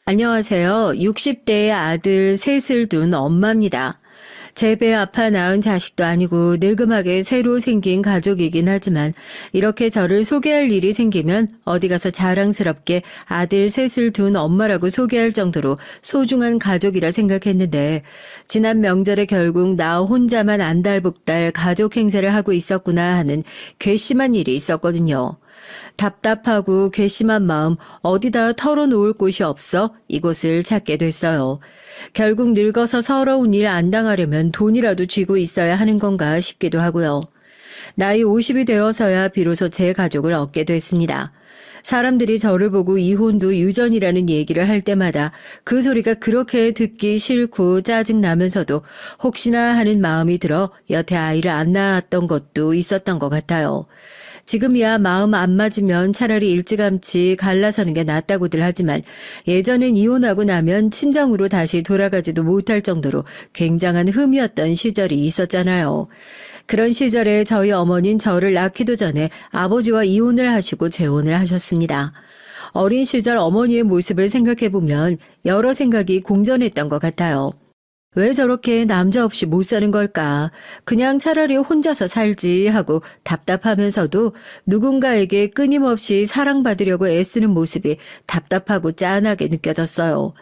안녕하세요. 60대의 아들 셋을 둔 엄마입니다. 제 배 아파 낳은 자식도 아니고 늙음하게 새로 생긴 가족이긴 하지만 이렇게 저를 소개할 일이 생기면 어디 가서 자랑스럽게 아들 셋을 둔 엄마라고 소개할 정도로 소중한 가족이라 생각했는데 지난 명절에 결국 나 혼자만 안달복달 가족 행세를 하고 있었구나 하는 괘씸한 일이 있었거든요. 답답하고 괘씸한 마음 어디다 털어놓을 곳이 없어 이곳을 찾게 됐어요. 결국 늙어서 서러운 일 안 당하려면 돈이라도 쥐고 있어야 하는 건가 싶기도 하고요. 나이 50이 되어서야 비로소 제 가족을 얻게 됐습니다. 사람들이 저를 보고 이혼도 유전이라는 얘기를 할 때마다 그 소리가 그렇게 듣기 싫고 짜증나면서도 혹시나 하는 마음이 들어 여태 아이를 안 낳았던 것도 있었던 것 같아요. 지금이야 마음 안 맞으면 차라리 일찌감치 갈라서는 게 낫다고들 하지만 예전엔 이혼하고 나면 친정으로 다시 돌아가지도 못할 정도로 굉장한 흠이었던 시절이 있었잖아요. 그런 시절에 저희 어머니는 저를 낳기도 전에 아버지와 이혼을 하시고 재혼을 하셨습니다. 어린 시절 어머니의 모습을 생각해보면 여러 생각이 공존했던 것 같아요. 왜 저렇게 남자 없이 못 사는 걸까? 그냥 차라리 혼자서 살지 하고 답답하면서도 누군가에게 끊임없이 사랑받으려고 애쓰는 모습이 답답하고 짠하게 느껴졌어요.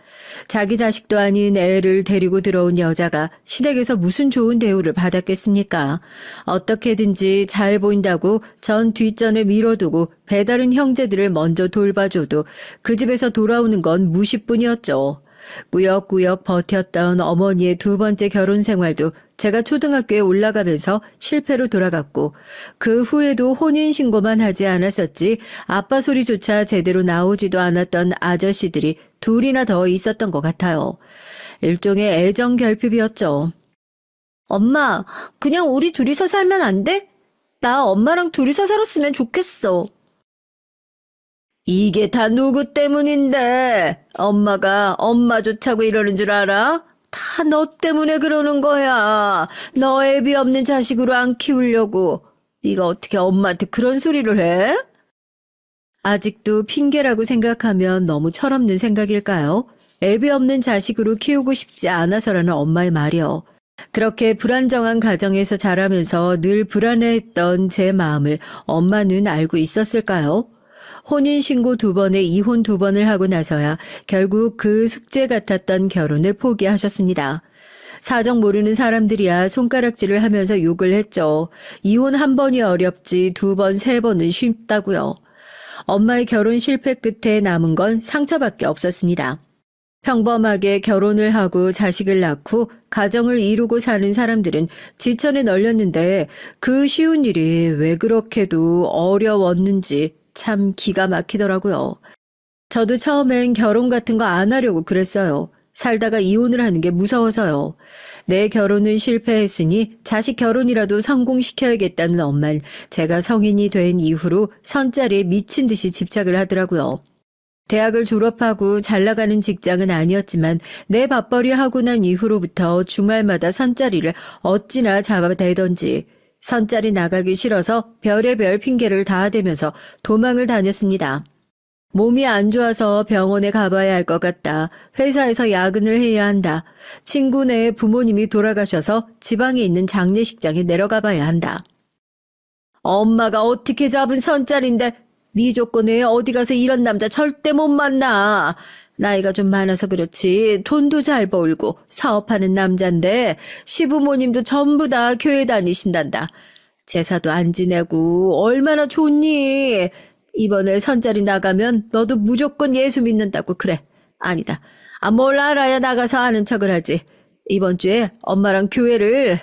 자기 자식도 아닌 애를 데리고 들어온 여자가 시댁에서 무슨 좋은 대우를 받았겠습니까? 어떻게든지 잘 보인다고 전 뒷전에 밀어두고 배다른 형제들을 먼저 돌봐줘도 그 집에서 돌아오는 건 무시뿐이었죠. 꾸역꾸역 버텼던 어머니의 두 번째 결혼 생활도 제가 초등학교에 올라가면서 실패로 돌아갔고 그 후에도 혼인신고만 하지 않았었지 아빠 소리조차 제대로 나오지도 않았던 아저씨들이 둘이나 더 있었던 것 같아요. 일종의 애정 결핍이었죠. 엄마, 그냥 우리 둘이서 살면 안 돼? 나 엄마랑 둘이서 살았으면 좋겠어. 이게 다 누구 때문인데? 엄마가 엄마 좋자고 이러는 줄 알아? 다 너 때문에 그러는 거야. 너 애비 없는 자식으로 안 키우려고. 네가 어떻게 엄마한테 그런 소리를 해? 아직도 핑계라고 생각하면 너무 철없는 생각일까요? 애비 없는 자식으로 키우고 싶지 않아서라는 엄마의 말이요. 그렇게 불안정한 가정에서 자라면서 늘 불안해했던 제 마음을 엄마는 알고 있었을까요? 혼인신고 2번에 이혼 2번을 하고 나서야 결국 그 숙제 같았던 결혼을 포기하셨습니다. 사정 모르는 사람들이야 손가락질을 하면서 욕을 했죠. 이혼 1번이 어렵지 2번, 3번은 쉽다고요. 엄마의 결혼 실패 끝에 남은 건 상처밖에 없었습니다. 평범하게 결혼을 하고 자식을 낳고 가정을 이루고 사는 사람들은 지천에 널렸는데 그 쉬운 일이 왜 그렇게도 어려웠는지 참 기가 막히더라고요. 저도 처음엔 결혼 같은 거 안 하려고 그랬어요. 살다가 이혼을 하는 게 무서워서요. 내 결혼은 실패했으니 자식 결혼이라도 성공시켜야겠다는 엄만 제가 성인이 된 이후로 선자리에 미친 듯이 집착을 하더라고요. 대학을 졸업하고 잘 나가는 직장은 아니었지만 내 밥벌이 하고 난 이후로부터 주말마다 선자리를 어찌나 잡아대던지 선자리 나가기 싫어서 별의별 핑계를 다 대면서 도망을 다녔습니다. 몸이 안 좋아서 병원에 가봐야 할 것 같다. 회사에서 야근을 해야 한다. 친구네 부모님이 돌아가셔서 지방에 있는 장례식장에 내려가 봐야 한다. 엄마가 어떻게 잡은 선자리인데 네 조건에 어디 가서 이런 남자 절대 못 만나. 나이가 좀 많아서 그렇지 돈도 잘 벌고 사업하는 남잔데 시부모님도 전부 다 교회 다니신단다. 제사도 안 지내고 얼마나 좋니? 이번에 선자리 나가면 너도 무조건 예수 믿는다고 그래. 아니다. 뭘 알아야 나가서 아는 척을 하지. 이번 주에 엄마랑 교회를.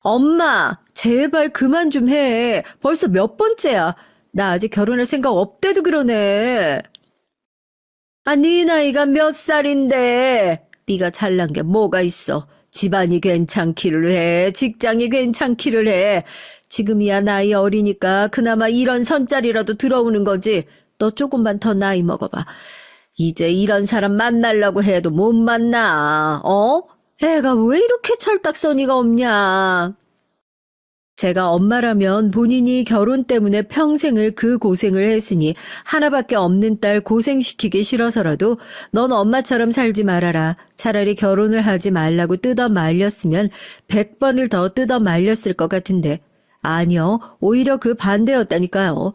엄마, 제발 그만 좀 해. 벌써 몇 번째야. 나 아직 결혼할 생각 없대도 그러네. 네 나이가 몇 살인데? 네가 잘난 게 뭐가 있어? 집안이 괜찮기를 해. 직장이 괜찮기를 해. 지금이야 나이 어리니까 그나마 이런 선자리라도 들어오는 거지. 너 조금만 더 나이 먹어봐. 이제 이런 사람 만나려고 해도 못 만나. 애가 왜 이렇게 철딱서니가 없냐? 제가 엄마라면 본인이 결혼 때문에 평생을 그 고생을 했으니 하나밖에 없는 딸 고생시키기 싫어서라도 넌 엄마처럼 살지 말아라. 차라리 결혼을 하지 말라고 뜯어 말렸으면 100번을 더 뜯어 말렸을 것 같은데. 아니요. 오히려 그 반대였다니까요.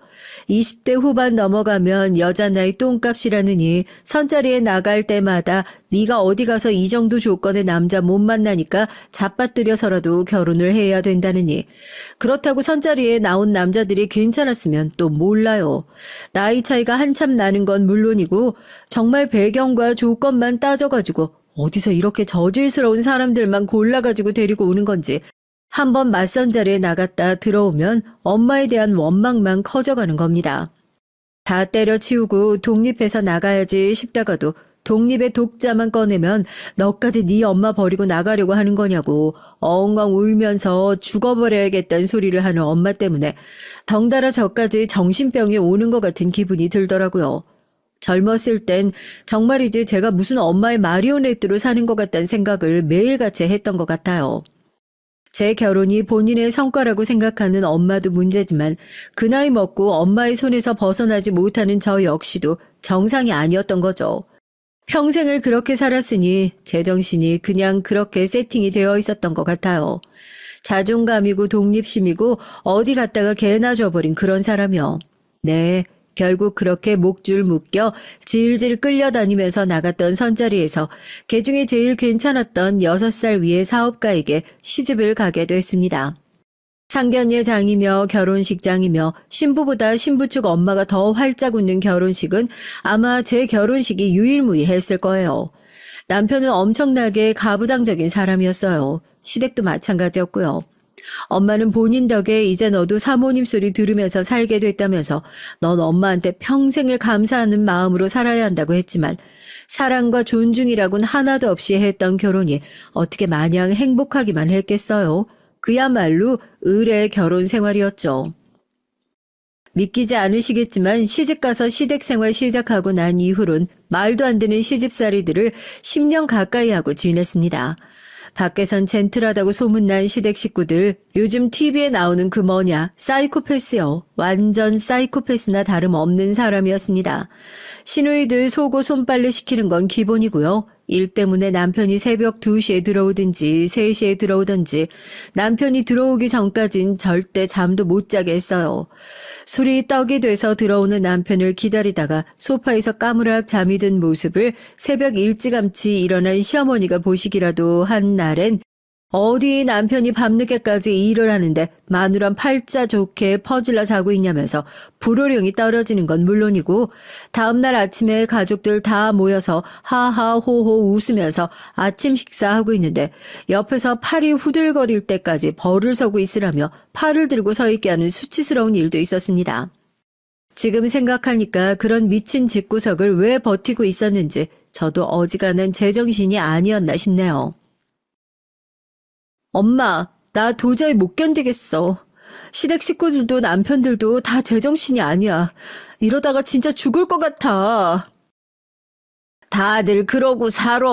20대 후반 넘어가면 여자 나이 똥값이라느니 선자리에 나갈 때마다 네가 어디 가서 이 정도 조건의 남자 못 만나니까 잡아뜨려서라도 결혼을 해야 된다느니. 그렇다고 선자리에 나온 남자들이 괜찮았으면 또 몰라요. 나이 차이가 한참 나는 건 물론이고 정말 배경과 조건만 따져가지고 어디서 이렇게 저질스러운 사람들만 골라가지고 데리고 오는 건지. 한번 맞선 자리에 나갔다 들어오면 엄마에 대한 원망만 커져가는 겁니다. 다 때려치우고 독립해서 나가야지 싶다가도 독립의 독자만 꺼내면 너까지 네 엄마 버리고 나가려고 하는 거냐고 엉엉 울면서 죽어버려야겠다는 소리를 하는 엄마 때문에 덩달아 저까지 정신병이 오는 것 같은 기분이 들더라고요. 젊었을 땐 정말이지 제가 무슨 엄마의 마리오네트로 사는 것 같다는 생각을 매일같이 했던 것 같아요. 제 결혼이 본인의 성과라고 생각하는 엄마도 문제지만 그 나이 먹고 엄마의 손에서 벗어나지 못하는 저 역시도 정상이 아니었던 거죠. 평생을 그렇게 살았으니 제정신이 그냥 그렇게 세팅이 되어 있었던 것 같아요. 자존감이고 독립심이고 어디 갔다가 개나 줘버린 그런 사람이요. 네. 결국 그렇게 목줄 묶여 질질 끌려다니면서 나갔던 선자리에서 개중에 제일 괜찮았던 6살 위의 사업가에게 시집을 가게 됐습니다. 상견례장이며 결혼식장이며 신부보다 신부 측 엄마가 더 활짝 웃는 결혼식은 아마 제 결혼식이 유일무이했을 거예요. 남편은 엄청나게 가부장적인 사람이었어요. 시댁도 마찬가지였고요. 엄마는 본인 덕에 이제 너도 사모님 소리 들으면서 살게 됐다면서 넌 엄마한테 평생을 감사하는 마음으로 살아야 한다고 했지만 사랑과 존중이라곤 하나도 없이 했던 결혼이 어떻게 마냥 행복하기만 했겠어요. 그야말로 의례의 결혼 생활이었죠. 믿기지 않으시겠지만 시집가서 시댁 생활 시작하고 난 이후론 말도 안 되는 시집살이들을 10년 가까이 하고 지냈습니다. 밖에선 젠틀하다고 소문난 시댁 식구들 요즘 TV에 나오는 그 뭐냐 사이코패스요. 완전 사이코패스나 다름없는 사람이었습니다. 시누이들 속옷 손빨래 시키는 건 기본이고요. 일 때문에 남편이 새벽 2시에 들어오든지 3시에 들어오든지 남편이 들어오기 전까진 절대 잠도 못 자게 했어요. 술이 떡이 돼서 들어오는 남편을 기다리다가 소파에서 까무락 잠이 든 모습을 새벽 일찌감치 일어난 시어머니가 보시기라도 한 날엔 어디 남편이 밤늦게까지 일을 하는데 마누란 팔자 좋게 퍼질러 자고 있냐면서 불호령이 떨어지는 건 물론이고 다음날 아침에 가족들 다 모여서 하하호호 웃으면서 아침 식사하고 있는데 옆에서 팔이 후들거릴 때까지 벌을 서고 있으라며 팔을 들고 서 있게 하는 수치스러운 일도 있었습니다. 지금 생각하니까 그런 미친 집구석을 왜 버티고 있었는지 저도 어지간한 제정신이 아니었나 싶네요. 엄마, 나 도저히 못 견디겠어. 시댁 식구들도 남편들도 다 제정신이 아니야. 이러다가 진짜 죽을 것 같아. 다들 그러고 살아.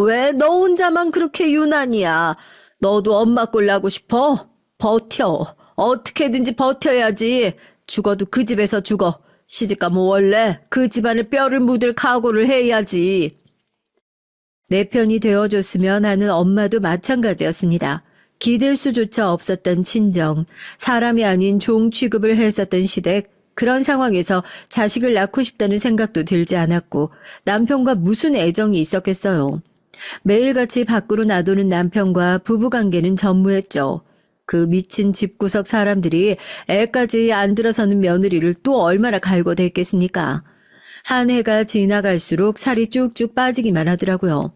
왜 너 혼자만 그렇게 유난이야. 너도 엄마 꼴 나고 싶어? 버텨. 어떻게든지 버텨야지. 죽어도 그 집에서 죽어. 시집가면 원래 그 집안에 뼈를 묻을 각오를 해야지. 내 편이 되어줬으면 하는 엄마도 마찬가지였습니다. 기댈 수조차 없었던 친정, 사람이 아닌 종 취급을 했었던 시댁, 그런 상황에서 자식을 낳고 싶다는 생각도 들지 않았고 남편과 무슨 애정이 있었겠어요. 매일같이 밖으로 나도는 남편과 부부관계는 전무했죠. 그 미친 집구석 사람들이 애까지 안 들어서는 며느리를 또 얼마나 갈궈댔겠습니까? 한 해가 지나갈수록 살이 쭉쭉 빠지기만 하더라고요.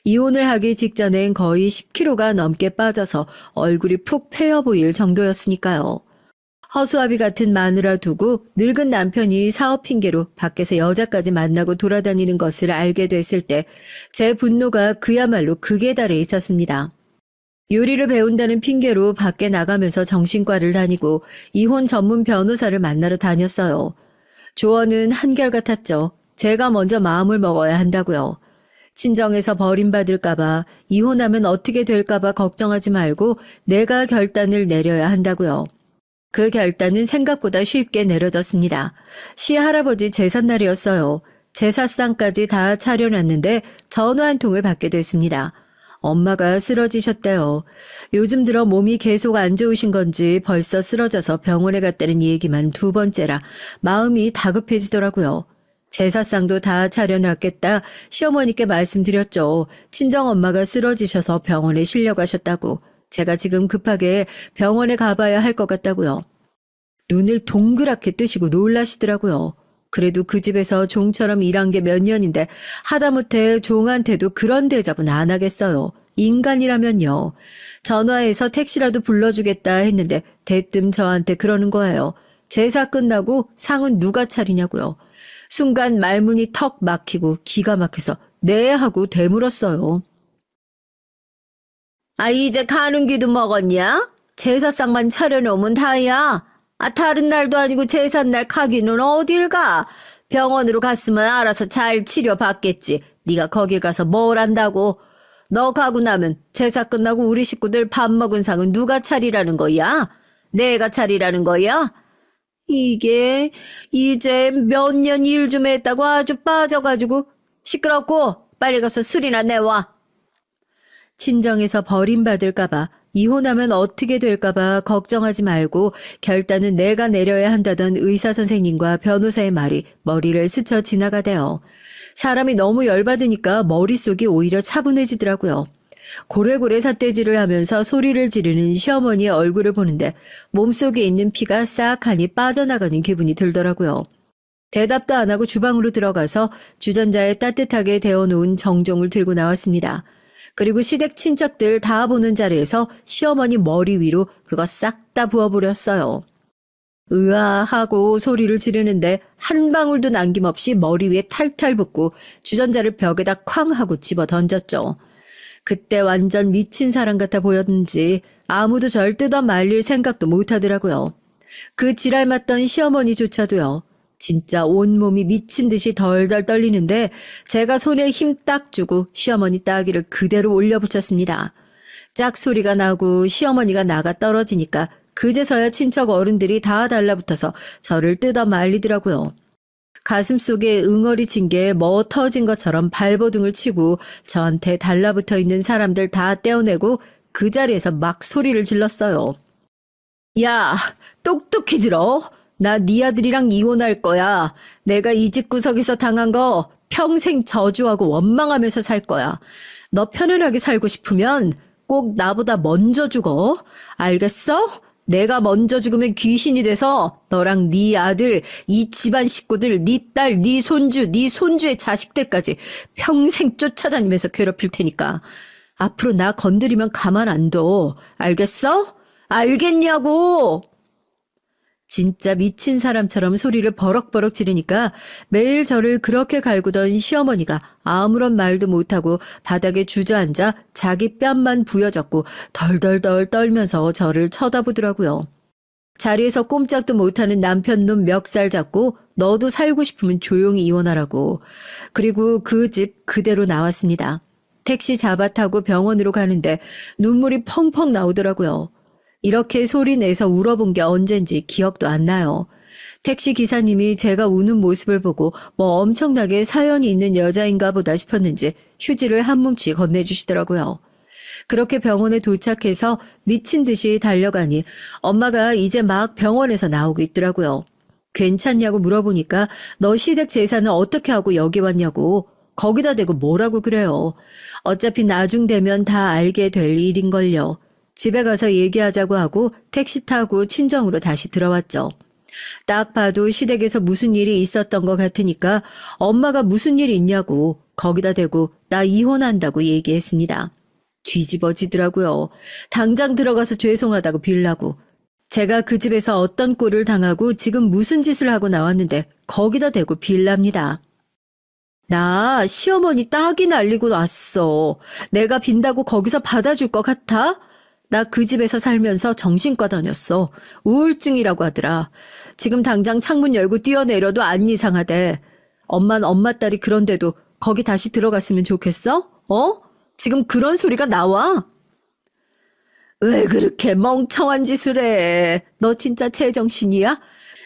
이혼을 하기 직전엔 거의 10kg가 넘게 빠져서 얼굴이 푹 패여 보일 정도였으니까요. 허수아비 같은 마누라 두고 늙은 남편이 사업 핑계로 밖에서 여자까지 만나고 돌아다니는 것을 알게 됐을 때 제 분노가 그야말로 극에 달해 있었습니다. 요리를 배운다는 핑계로 밖에 나가면서 정신과를 다니고 이혼 전문 변호사를 만나러 다녔어요. 조언은 한결같았죠. 제가 먼저 마음을 먹어야 한다고요. 친정에서 버림받을까봐, 이혼하면 어떻게 될까봐 걱정하지 말고 내가 결단을 내려야 한다고요. 그 결단은 생각보다 쉽게 내려졌습니다. 시할아버지 제삿날이었어요. 제사상까지 다 차려놨는데 전화 한 통을 받게 됐습니다. 엄마가 쓰러지셨대요. 요즘 들어 몸이 계속 안 좋으신 건지 벌써 쓰러져서 병원에 갔다는 얘기만 2번째라 마음이 다급해지더라고요. 제사상도 다 차려놨겠다 시어머니께 말씀드렸죠. 친정엄마가 쓰러지셔서 병원에 실려가셨다고. 제가 지금 급하게 병원에 가봐야 할 것 같다고요. 눈을 동그랗게 뜨시고 놀라시더라고요. 그래도 그 집에서 종처럼 일한 게 몇 년인데 하다못해 종한테도 그런 대접은 안 하겠어요. 인간이라면요. 전화해서 택시라도 불러주겠다 했는데 대뜸 저한테 그러는 거예요. 제사 끝나고 상은 누가 차리냐고요. 순간 말문이 턱 막히고 기가 막혀서 네 하고 되물었어요. 아, 이제 가는 기도 먹었냐? 제사상만 차려놓으면 다야. 아, 다른 날도 아니고 제삿날 가기는 어딜 가? 병원으로 갔으면 알아서 잘 치료받겠지. 네가 거길 가서 뭘 안다고? 너 가고 나면 제사 끝나고 우리 식구들 밥 먹은 상은 누가 차리라는 거야? 내가 차리라는 거야? 이게 이제 몇 년 일 좀 했다고 아주 빠져가지고 시끄럽고 빨리 가서 술이나 내와. 친정에서 버림받을까봐 이혼하면 어떻게 될까봐 걱정하지 말고 결단은 내가 내려야 한다던 의사 선생님과 변호사의 말이 머리를 스쳐 지나가대요. 사람이 너무 열받으니까 머릿속이 오히려 차분해지더라고요. 고래고래 삿대질을 하면서 소리를 지르는 시어머니의 얼굴을 보는데 몸속에 있는 피가 싹하니 빠져나가는 기분이 들더라고요. 대답도 안 하고 주방으로 들어가서 주전자에 따뜻하게 데워놓은 정종을 들고 나왔습니다. 그리고 시댁 친척들 다 보는 자리에서 시어머니 머리 위로 그거 싹 다 부어버렸어요. 으아 하고 소리를 지르는데 한 방울도 남김없이 머리 위에 탈탈 붓고 주전자를 벽에다 쾅 하고 집어 던졌죠. 그때 완전 미친 사람 같아 보였는지 아무도 절 뜯어 말릴 생각도 못하더라고요. 그 지랄 맞던 시어머니조차도요. 진짜 온몸이 미친 듯이 덜덜 떨리는데 제가 손에 힘 딱 주고 시어머니 따귀를 그대로 올려붙였습니다. 짝 소리가 나고 시어머니가 나가 떨어지니까 그제서야 친척 어른들이 다 달라붙어서 저를 뜯어 말리더라고요. 가슴속에 응어리 친 게 뭐 터진 것처럼 발버둥을 치고 저한테 달라붙어 있는 사람들 다 떼어내고 그 자리에서 막 소리를 질렀어요. 야, 똑똑히 들어. 나 네 아들이랑 이혼할 거야. 내가 이 집 구석에서 당한 거 평생 저주하고 원망하면서 살 거야. 너 편안하게 살고 싶으면 꼭 나보다 먼저 죽어. 알겠어? 내가 먼저 죽으면 귀신이 돼서 너랑 네 아들, 이 집안 식구들, 네 딸, 네 손주, 네 손주의 자식들까지 평생 쫓아다니면서 괴롭힐 테니까. 앞으로 나 건드리면 가만 안 둬. 알겠어? 알겠냐고! 진짜 미친 사람처럼 소리를 버럭버럭 지르니까 매일 저를 그렇게 갈구던 시어머니가 아무런 말도 못하고 바닥에 주저앉아 자기 뺨만 부여잡고 덜덜덜 떨면서 저를 쳐다보더라고요. 자리에서 꼼짝도 못하는 남편 놈 멱살 잡고 너도 살고 싶으면 조용히 이혼하라고. 그리고 그 집 그대로 나왔습니다. 택시 잡아 타고 병원으로 가는데 눈물이 펑펑 나오더라고요. 이렇게 소리 내서 울어본 게 언젠지 기억도 안 나요. 택시 기사님이 제가 우는 모습을 보고 뭐 엄청나게 사연이 있는 여자인가 보다 싶었는지 휴지를 한 뭉치 건네주시더라고요. 그렇게 병원에 도착해서 미친 듯이 달려가니 엄마가 이제 막 병원에서 나오고 있더라고요. 괜찮냐고 물어보니까 너 시댁 제사는 어떻게 하고 여기 왔냐고. 거기다 대고 뭐라고 그래요. 어차피 나중 되면 다 알게 될 일인걸요. 집에 가서 얘기하자고 하고 택시 타고 친정으로 다시 들어왔죠. 딱 봐도 시댁에서 무슨 일이 있었던 것 같으니까 엄마가 무슨 일 있냐고 거기다 대고 나 이혼한다고 얘기했습니다. 뒤집어지더라고요. 당장 들어가서 죄송하다고 빌라고. 제가 그 집에서 어떤 꼴을 당하고 지금 무슨 짓을 하고 나왔는데 거기다 대고 빌랍니다. 나 시어머니 따귀 날리고 왔어. 내가 빈다고 거기서 받아줄 것 같아? 나 그 집에서 살면서 정신과 다녔어. 우울증이라고 하더라. 지금 당장 창문 열고 뛰어내려도 안 이상하대. 엄만 엄마 딸이 그런데도 거기 다시 들어갔으면 좋겠어? 지금 그런 소리가 나와? 왜 그렇게 멍청한 짓을 해? 너 진짜 제정신이야?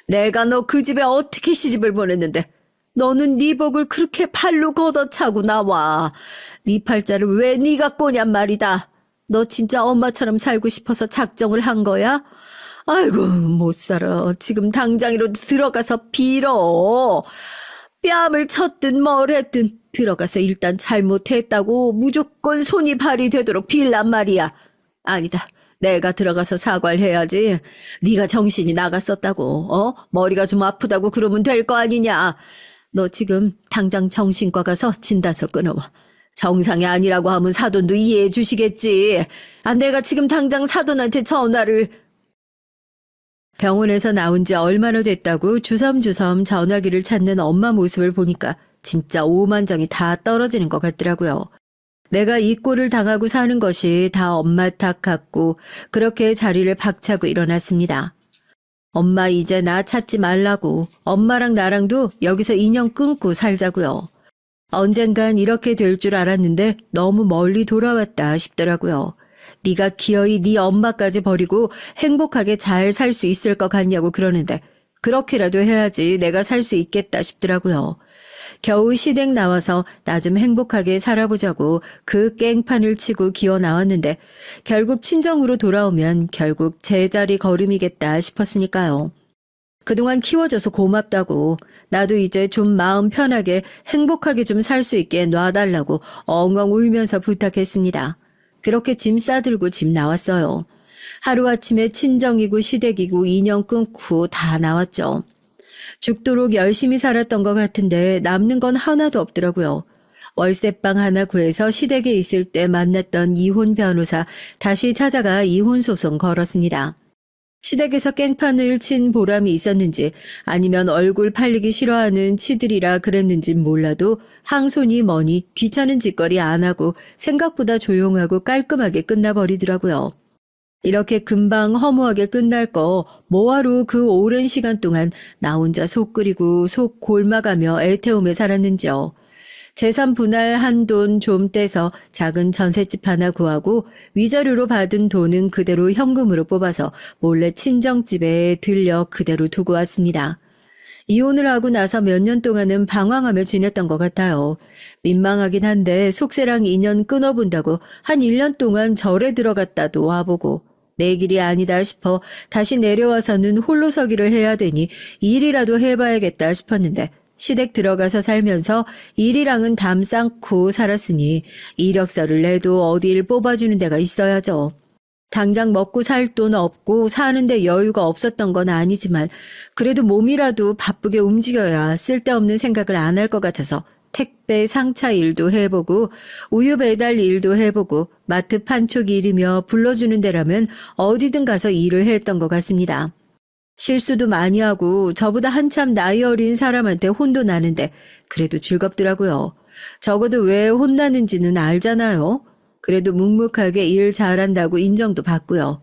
내가 너 그 집에 어떻게 시집을 보냈는데 너는 네 복을 그렇게 팔로 걷어차고 나와. 네 팔자를 왜 네가 꼬냔 말이다. 너 진짜 엄마처럼 살고 싶어서 작정을 한 거야? 아이고 못 살아. 지금 당장이라도 들어가서 빌어. 뺨을 쳤든 뭘 했든 들어가서 일단 잘못했다고 무조건 손이 발이 되도록 빌란 말이야. 아니다. 내가 들어가서 사과를 해야지. 네가 정신이 나갔었다고. 머리가 좀 아프다고 그러면 될 거 아니냐. 너 지금 당장 정신과 가서 진단서 끊어와. 정상이 아니라고 하면 사돈도 이해해 주시겠지. 내가 지금 당장 사돈한테 전화를. 병원에서 나온 지 얼마나 됐다고 주섬주섬 전화기를 찾는 엄마 모습을 보니까 진짜 오만정이 다 떨어지는 것 같더라고요. 내가 이 꼴을 당하고 사는 것이 다 엄마 탓 같고 그렇게 자리를 박차고 일어났습니다. 엄마 이제 나 찾지 말라고. 엄마랑 나랑도 여기서 인연 끊고 살자고요. 언젠간 이렇게 될 줄 알았는데 너무 멀리 돌아왔다 싶더라고요. 네가 기어이 네 엄마까지 버리고 행복하게 잘 살 수 있을 것 같냐고 그러는데 그렇게라도 해야지 내가 살 수 있겠다 싶더라고요. 겨우 시댁 나와서 나 좀 행복하게 살아보자고 그 깽판을 치고 기어 나왔는데 결국 친정으로 돌아오면 결국 제자리 걸음이겠다 싶었으니까요. 그동안 키워줘서 고맙다고 나도 이제 좀 마음 편하게 행복하게 좀 살 수 있게 놔달라고 엉엉 울면서 부탁했습니다. 그렇게 짐 싸들고 집 나왔어요. 하루아침에 친정이고 시댁이고 인연 끊고 다 나왔죠. 죽도록 열심히 살았던 것 같은데 남는 건 하나도 없더라고요. 월세방 하나 구해서 시댁에 있을 때 만났던 이혼 변호사 다시 찾아가 이혼 소송 걸었습니다. 시댁에서 깽판을 친 보람이 있었는지 아니면 얼굴 팔리기 싫어하는 치들이라 그랬는진 몰라도 항손이 뭐니 귀찮은 짓거리 안 하고 생각보다 조용하고 깔끔하게 끝나버리더라고요. 이렇게 금방 허무하게 끝날 거 뭐하러 그 오랜 시간 동안 나 혼자 속 끓이고 속 골마가며 애태움에 살았는지요. 재산 분할한 돈 좀 떼서 작은 전셋집 하나 구하고 위자료로 받은 돈은 그대로 현금으로 뽑아서 몰래 친정집에 들려 그대로 두고 왔습니다. 이혼을 하고 나서 몇 년 동안은 방황하며 지냈던 것 같아요. 민망하긴 한데 속세랑 인연 끊어본다고 한 1년 동안 절에 들어갔다도 와보고 내 길이 아니다 싶어 다시 내려와서는 홀로 서기를 해야 되니 일이라도 해봐야겠다 싶었는데 시댁 들어가서 살면서 일이랑은 담 쌓고 살았으니 이력서를 내도 어디를 뽑아주는 데가 있어야죠. 당장 먹고 살 돈 없고 사는데 여유가 없었던 건 아니지만 그래도 몸이라도 바쁘게 움직여야 쓸데없는 생각을 안 할 것 같아서 택배 상차 일도 해보고 우유 배달 일도 해보고 마트 판촉 일이며 불러주는 데라면 어디든 가서 일을 했던 것 같습니다. 실수도 많이 하고 저보다 한참 나이 어린 사람한테 혼도 나는데 그래도 즐겁더라고요. 적어도 왜 혼나는지는 알잖아요. 그래도 묵묵하게 일 잘한다고 인정도 받고요.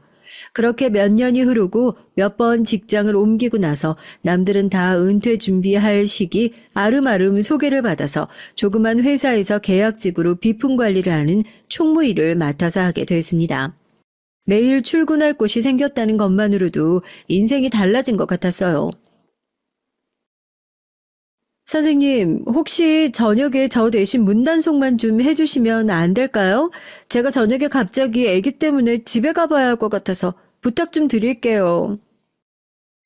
그렇게 몇 년이 흐르고 몇 번 직장을 옮기고 나서 남들은 다 은퇴 준비할 시기 아름아름 소개를 받아서 조그만 회사에서 계약직으로 비품 관리를 하는 총무 일을 맡아서 하게 됐습니다. 매일 출근할 곳이 생겼다는 것만으로도 인생이 달라진 것 같았어요. 선생님, 혹시 저녁에 저 대신 문단속만 좀 해주시면 안 될까요? 제가 저녁에 갑자기 아기 때문에 집에 가봐야 할 것 같아서 부탁 좀 드릴게요.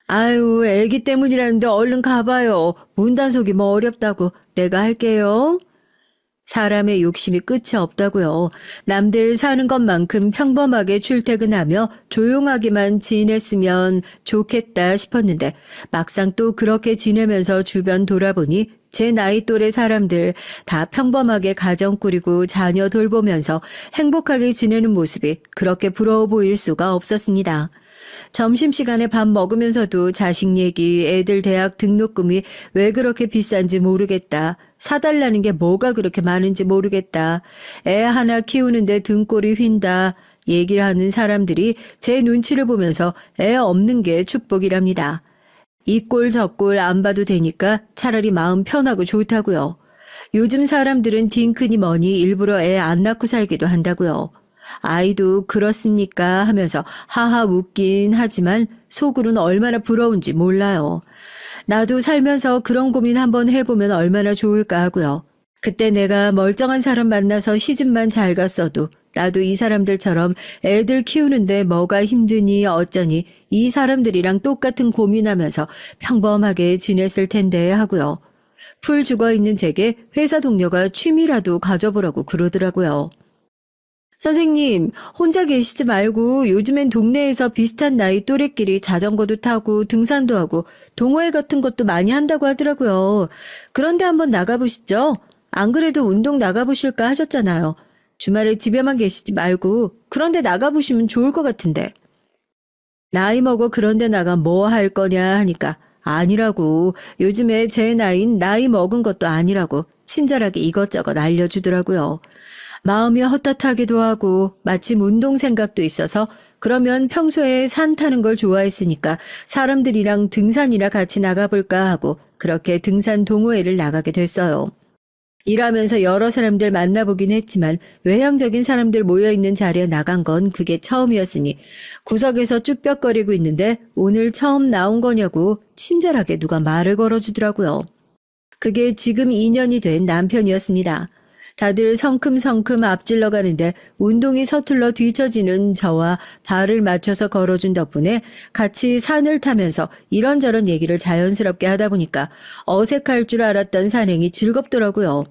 아유, 아기 때문이라는데 얼른 가봐요. 문단속이 뭐 어렵다고. 내가 할게요. 사람의 욕심이 끝이 없다고요. 남들 사는 것만큼 평범하게 출퇴근하며 조용하게만 지냈으면 좋겠다 싶었는데 막상 또 그렇게 지내면서 주변 돌아보니 제 나이 또래 사람들 다 평범하게 가정 꾸리고 자녀 돌보면서 행복하게 지내는 모습이 그렇게 부러워 보일 수가 없었습니다. 점심시간에 밥 먹으면서도 자식 얘기, 애들 대학 등록금이 왜 그렇게 비싼지 모르겠다. 사달라는 게 뭐가 그렇게 많은지 모르겠다. 애 하나 키우는데 등골이 휜다. 얘기를 하는 사람들이 제 눈치를 보면서 애 없는 게 축복이랍니다. 이 꼴 저 꼴 안 봐도 되니까 차라리 마음 편하고 좋다고요. 요즘 사람들은 딩크니 뭐니 일부러 애 안 낳고 살기도 한다고요. 아이도 그렇습니까 하면서 하하 웃긴 하지만 속으로는 얼마나 부러운지 몰라요. 나도 살면서 그런 고민 한번 해보면 얼마나 좋을까 하고요. 그때 내가 멀쩡한 사람 만나서 시집만 잘 갔어도 나도 이 사람들처럼 애들 키우는데 뭐가 힘드니 어쩌니 이 사람들이랑 똑같은 고민하면서 평범하게 지냈을 텐데 하고요. 풀 죽어있는 제게 회사 동료가 취미라도 가져보라고 그러더라고요. 선생님, 혼자 계시지 말고 요즘엔 동네에서 비슷한 나이 또래끼리 자전거도 타고 등산도 하고 동호회 같은 것도 많이 한다고 하더라고요. 그런데 한번 나가보시죠. 안 그래도 운동 나가보실까 하셨잖아요. 주말에 집에만 계시지 말고 그런데 나가보시면 좋을 것 같은데. 나이 먹어 그런데 나가 뭐 할 거냐 하니까 아니라고. 요즘에 제 나이는 나이 먹은 것도 아니라고 친절하게 이것저것 알려주더라고요. 마음이 헛헛하기도 하고 마침 운동 생각도 있어서 그러면 평소에 산 타는 걸 좋아했으니까 사람들이랑 등산이나 같이 나가볼까 하고 그렇게 등산 동호회를 나가게 됐어요. 일하면서 여러 사람들 만나보긴 했지만 외향적인 사람들 모여있는 자리에 나간 건 그게 처음이었으니 구석에서 쭈뼛거리고 있는데 오늘 처음 나온 거냐고 친절하게 누가 말을 걸어주더라고요. 그게 지금 2년이 된 남편이었습니다. 다들 성큼성큼 앞질러 가는데 운동이 서툴러 뒤처지는 저와 발을 맞춰서 걸어준 덕분에 같이 산을 타면서 이런저런 얘기를 자연스럽게 하다 보니까 어색할 줄 알았던 산행이 즐겁더라고요.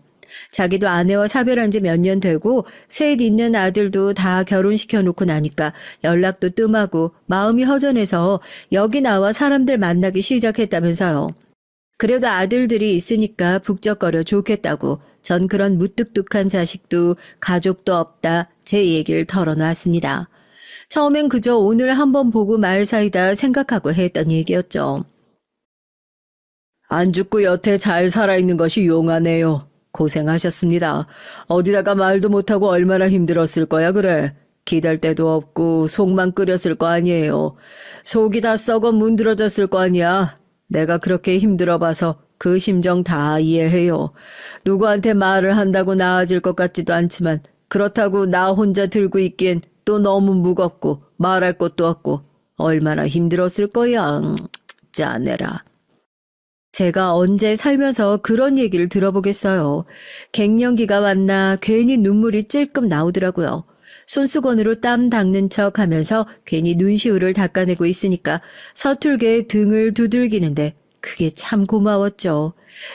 자기도 아내와 사별한 지 몇 년 되고 셋 있는 아들도 다 결혼시켜놓고 나니까 연락도 뜸하고 마음이 허전해서 여기 나와 사람들 만나기 시작했다면서요. 그래도 아들들이 있으니까 북적거려 좋겠다고 전 그런 무뚝뚝한 자식도 가족도 없다 제 얘기를 털어놨습니다. 처음엔 그저 오늘 한번 보고 말 사이다 생각하고 했던 얘기였죠. 안 죽고 여태 잘 살아있는 것이 용하네요. 고생하셨습니다. 어디다가 말도 못하고 얼마나 힘들었을 거야 그래. 기댈 데도 없고 속만 끓였을 거 아니에요. 속이 다 썩어 문드러졌을 거 아니야. 내가 그렇게 힘들어봐서 그 심정 다 이해해요. 누구한테 말을 한다고 나아질 것 같지도 않지만 그렇다고 나 혼자 들고 있기엔 또 너무 무겁고 말할 것도 없고 얼마나 힘들었을 거야. 짜내라. 제가 언제 살면서 그런 얘기를 들어보겠어요. 갱년기가 왔나 괜히 눈물이 찔끔 나오더라고요. 손수건으로 땀 닦는 척 하면서 괜히 눈시울을 닦아내고 있으니까 서툴게 등을 두들기는데 그게 참 고마웠죠.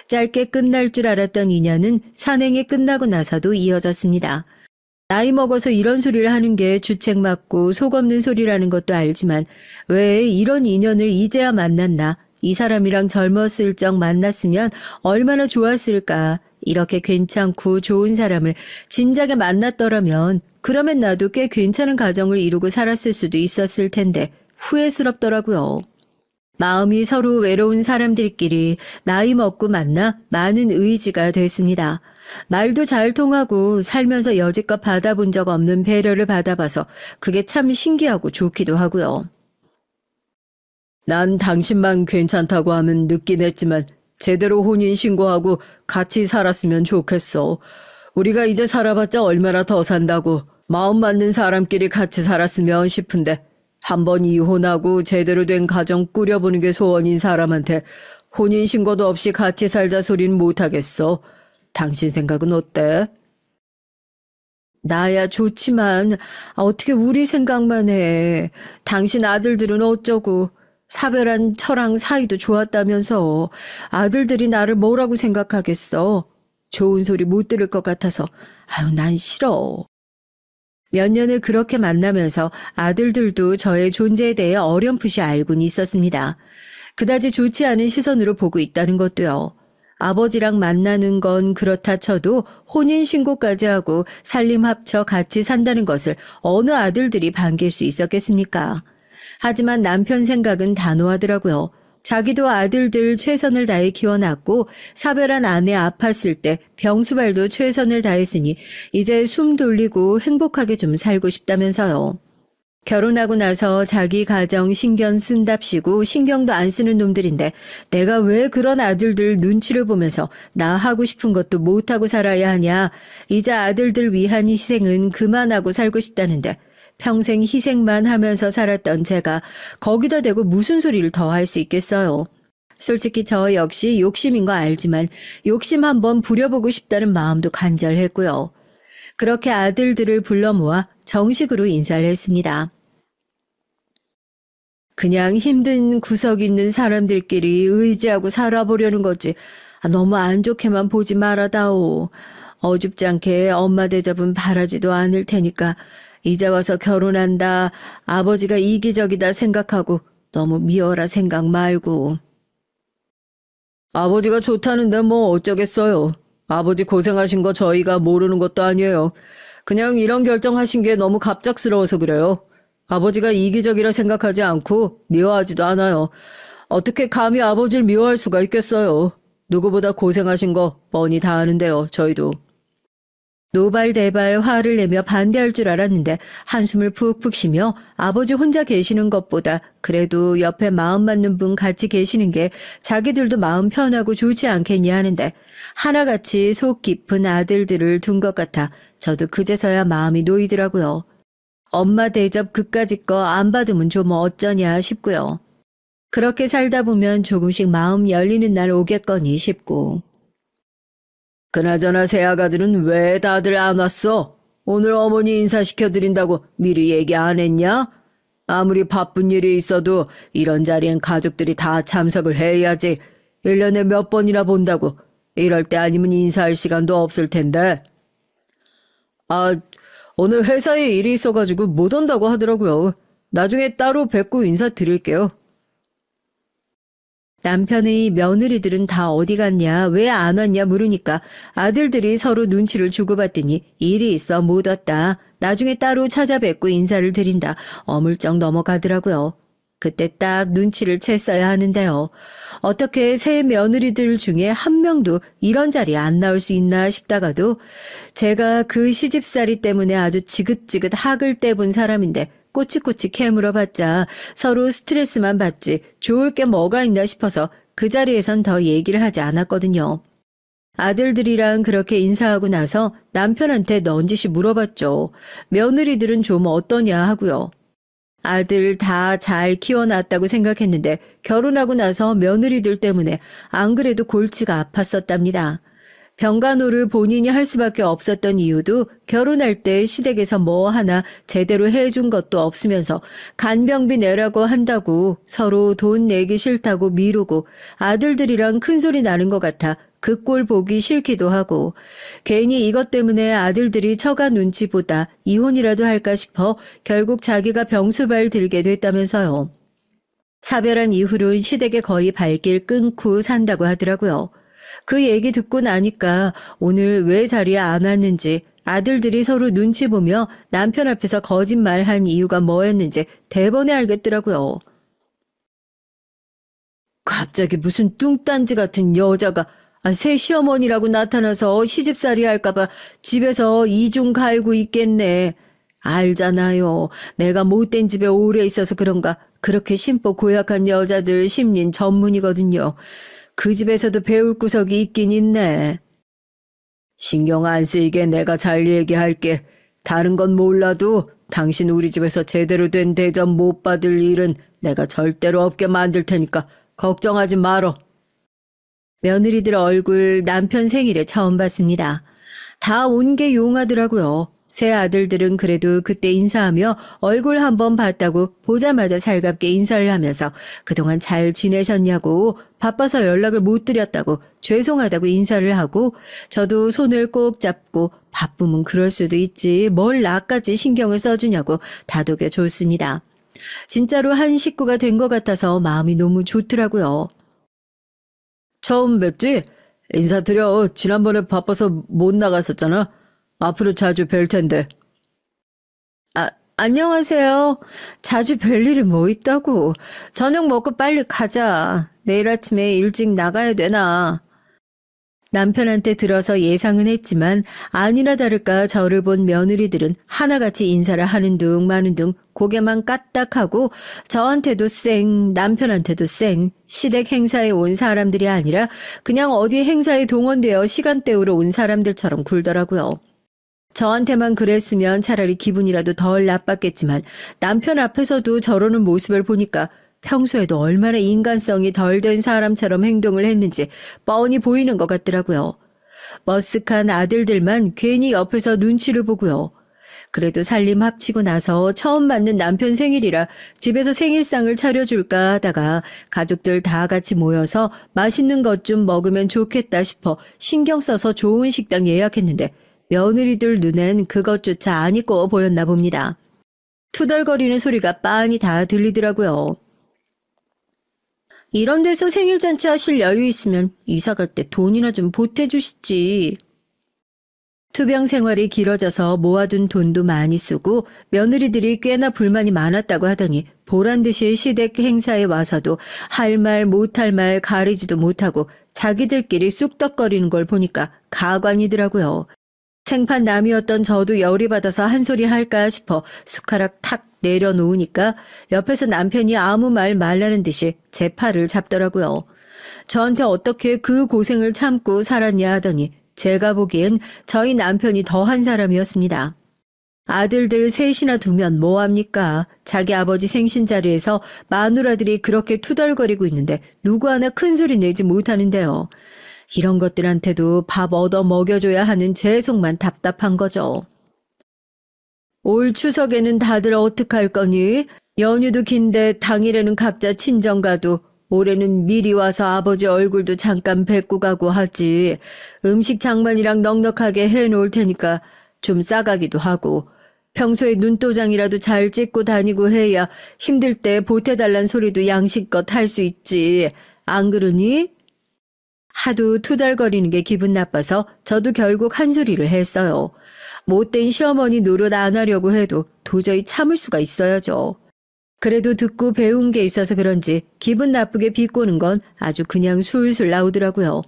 짧게 끝날 줄 알았던 인연은 산행이 끝나고 나서도 이어졌습니다. 나이 먹어서 이런 소리를 하는 게 주책 맞고 속 없는 소리라는 것도 알지만 왜 이런 인연을 이제야 만났나. 이 사람이랑 젊었을 적 만났으면 얼마나 좋았을까. 이렇게 괜찮고 좋은 사람을 진작에 만났더라면 그러면 나도 꽤 괜찮은 가정을 이루고 살았을 수도 있었을 텐데 후회스럽더라고요. 마음이 서로 외로운 사람들끼리 나이 먹고 만나 많은 의지가 됐습니다. 말도 잘 통하고 살면서 여지껏 받아본 적 없는 배려를 받아봐서 그게 참 신기하고 좋기도 하고요. 난 당신만 괜찮다고 하면 늦긴 했지만 제대로 혼인신고하고 같이 살았으면 좋겠어. 우리가 이제 살아봤자 얼마나 더 산다고. 마음 맞는 사람끼리 같이 살았으면 싶은데 한번 이혼하고 제대로 된 가정 꾸려보는 게 소원인 사람한테 혼인신고도 없이 같이 살자 소리는 못하겠어. 당신 생각은 어때? 나야 좋지만 어떻게 우리 생각만 해. 당신 아들들은 어쩌고. 사별한 처랑 사이도 좋았다면서 아들들이 나를 뭐라고 생각하겠어. 좋은 소리 못 들을 것 같아서 아유 난 싫어. 몇 년을 그렇게 만나면서 아들들도 저의 존재에 대해 어렴풋이 알고는 있었습니다. 그다지 좋지 않은 시선으로 보고 있다는 것도요. 아버지랑 만나는 건 그렇다 쳐도 혼인신고까지 하고 살림 합쳐 같이 산다는 것을 어느 아들들이 반길 수 있었겠습니까? 하지만 남편 생각은 단호하더라고요. 자기도 아들들 최선을 다해 키워놨고 사별한 아내 아팠을 때 병수발도 최선을 다했으니 이제 숨 돌리고 행복하게 좀 살고 싶다면서요. 결혼하고 나서 자기 가정 신경 쓴답시고 신경도 안 쓰는 놈들인데 내가 왜 그런 아들들 눈치를 보면서 나 하고 싶은 것도 못하고 살아야 하냐. 이제 아들들 위한 희생은 그만하고 살고 싶다는데 평생 희생만 하면서 살았던 제가 거기다 대고 무슨 소리를 더 할 수 있겠어요. 솔직히 저 역시 욕심인 거 알지만 욕심 한번 부려보고 싶다는 마음도 간절했고요. 그렇게 아들들을 불러 모아 정식으로 인사를 했습니다. 그냥 힘든 구석 있는 사람들끼리 의지하고 살아보려는 거지. 너무 안 좋게만 보지 말아다오. 어줍지 않게 엄마 대접은 바라지도 않을 테니까 이제 와서 결혼한다. 아버지가 이기적이다 생각하고 너무 미워라 생각 말고. 아버지가 좋다는데 뭐 어쩌겠어요. 아버지 고생하신 거 저희가 모르는 것도 아니에요. 그냥 이런 결정하신 게 너무 갑작스러워서 그래요. 아버지가 이기적이라 생각하지 않고 미워하지도 않아요. 어떻게 감히 아버지를 미워할 수가 있겠어요. 누구보다 고생하신 거 뻔히 다 아는데요, 저희도. 노발대발 화를 내며 반대할 줄 알았는데 한숨을 푹푹 쉬며 아버지 혼자 계시는 것보다 그래도 옆에 마음 맞는 분 같이 계시는 게 자기들도 마음 편하고 좋지 않겠니 하는데 하나같이 속 깊은 아들들을 둔 것 같아 저도 그제서야 마음이 놓이더라고요. 엄마 대접 그까짓 거 안 받으면 좀 어쩌냐 싶고요. 그렇게 살다 보면 조금씩 마음 열리는 날 오겠거니 싶고. 그나저나 새아가들은 왜 다들 안 왔어? 오늘 어머니 인사시켜드린다고 미리 얘기 안 했냐? 아무리 바쁜 일이 있어도 이런 자리엔 가족들이 다 참석을 해야지. 1년에 몇 번이나 본다고. 이럴 때 아니면 인사할 시간도 없을 텐데. 오늘 회사에 일이 있어가지고 못 온다고 하더라고요. 나중에 따로 뵙고 인사드릴게요. 남편의 며느리들은 다 어디 갔냐, 왜 안 왔냐 물으니까 아들들이 서로 눈치를 주고받더니 일이 있어 못 왔다. 나중에 따로 찾아뵙고 인사를 드린다. 어물쩍 넘어가더라고요. 그때 딱 눈치를 챘어야 하는데요. 어떻게 새 며느리들 중에 한 명도 이런 자리에 안 나올 수 있나 싶다가도 제가 그 시집살이 때문에 아주 지긋지긋 학을 떼본 사람인데 꼬치꼬치 캐물어봤자 서로 스트레스만 받지 좋을 게 뭐가 있나 싶어서 그 자리에선 더 얘기를 하지 않았거든요. 아들들이랑 그렇게 인사하고 나서 남편한테 넌지시 물어봤죠. 며느리들은 좀 어떠냐 하고요. 아들 다 잘 키워놨다고 생각했는데 결혼하고 나서 며느리들 때문에 안 그래도 골치가 아팠었답니다. 병간호를 본인이 할 수밖에 없었던 이유도 결혼할 때 시댁에서 뭐 하나 제대로 해준 것도 없으면서 간병비 내라고 한다고 서로 돈 내기 싫다고 미루고 아들들이랑 큰소리 나는 것 같아 그 꼴 보기 싫기도 하고 괜히 이것 때문에 아들들이 처가 눈치보다 이혼이라도 할까 싶어 결국 자기가 병수발 들게 됐다면서요. 사별한 이후로는 시댁에 거의 발길 끊고 산다고 하더라고요. 그 얘기 듣고 나니까 오늘 왜 자리에 안 왔는지 아들들이 서로 눈치 보며 남편 앞에서 거짓말한 이유가 뭐였는지 대번에 알겠더라고요. 갑자기 무슨 뚱딴지 같은 여자가 새 시어머니라고 나타나서 시집살이 할까봐 집에서 이중 갈고 있겠네. 알잖아요. 내가 못된 집에 오래 있어서 그런가 그렇게 심보 고약한 여자들 심린 전문이거든요. 그 집에서도 배울 구석이 있긴 있네. 신경 안 쓰이게 내가 잘 얘기할게. 다른 건 몰라도 당신 우리 집에서 제대로 된 대접 못 받을 일은 내가 절대로 없게 만들 테니까 걱정하지 말어. 며느리들 얼굴 남편 생일에 처음 봤습니다. 다 온 게 용하더라고요. 새 아들들은 그래도 그때 인사하며 얼굴 한번 봤다고 보자마자 살갑게 인사를 하면서 그동안 잘 지내셨냐고 바빠서 연락을 못 드렸다고 죄송하다고 인사를 하고 저도 손을 꼭 잡고 바쁘면 그럴 수도 있지 뭘 나까지 신경을 써주냐고 다독여 줬습니다. 진짜로 한 식구가 된 것 같아서 마음이 너무 좋더라고요. 처음 뵙지? 인사드려. 지난번에 바빠서 못 나갔었잖아. 앞으로 자주 뵐 텐데. 안녕하세요. 자주 뵐 일이 뭐 있다고. 저녁 먹고 빨리 가자. 내일 아침에 일찍 나가야 되나. 남편한테 들어서 예상은 했지만 아니나 다를까 저를 본 며느리들은 하나같이 인사를 하는 둥 마는 둥 고개만 까딱하고 저한테도 쌩 남편한테도 쌩 시댁 행사에 온 사람들이 아니라 그냥 어디 행사에 동원되어 시간 때우러 온 사람들처럼 굴더라고요. 저한테만 그랬으면 차라리 기분이라도 덜 나빴겠지만 남편 앞에서도 저러는 모습을 보니까 평소에도 얼마나 인간성이 덜 된 사람처럼 행동을 했는지 뻔히 보이는 것 같더라고요. 머쓱한 아들들만 괜히 옆에서 눈치를 보고요. 그래도 살림 합치고 나서 처음 맞는 남편 생일이라 집에서 생일상을 차려줄까 하다가 가족들 다 같이 모여서 맛있는 것 좀 먹으면 좋겠다 싶어 신경 써서 좋은 식당 예약했는데 며느리들 눈엔 그것조차 안 이꺼 보였나 봅니다. 투덜거리는 소리가 빤히 다 들리더라고요. 이런 데서 생일잔치 하실 여유 있으면 이사 갈 때 돈이나 좀 보태주시지. 투병 생활이 길어져서 모아둔 돈도 많이 쓰고 며느리들이 꽤나 불만이 많았다고 하더니 보란듯이 시댁 행사에 와서도 할 말 못할 말 가리지도 못하고 자기들끼리 쑥덕거리는 걸 보니까 가관이더라고요. 생판 남이었던 저도 열이 받아서 한 소리 할까 싶어 숟가락 탁 내려놓으니까 옆에서 남편이 아무 말 말라는 듯이 제 팔을 잡더라고요. 저한테 어떻게 그 고생을 참고 살았냐 하더니 제가 보기엔 저희 남편이 더한 사람이었습니다. 아들들 셋이나 두면 뭐합니까? 자기 아버지 생신 자리에서 마누라들이 그렇게 투덜거리고 있는데 누구 하나 큰 소리 내지 못하는데요. 이런 것들한테도 밥 얻어 먹여줘야 하는 제 속만 답답한 거죠. 올 추석에는 다들 어떡할 거니? 연휴도 긴데 당일에는 각자 친정 가도 올해는 미리 와서 아버지 얼굴도 잠깐 뵙고 가고 하지. 음식 장만이랑 넉넉하게 해놓을 테니까 좀 싸가기도 하고 평소에 눈도장이라도 잘 찍고 다니고 해야 힘들 때 보태달란 소리도 양심껏 할 수 있지. 안 그러니? 하도 투덜거리는 게 기분 나빠서 저도 결국 한 소리를 했어요. 못된 시어머니 노릇 안 하려고 해도 도저히 참을 수가 있어야죠. 그래도 듣고 배운 게 있어서 그런지 기분 나쁘게 비꼬는 건 아주 그냥 술술 나오더라고요.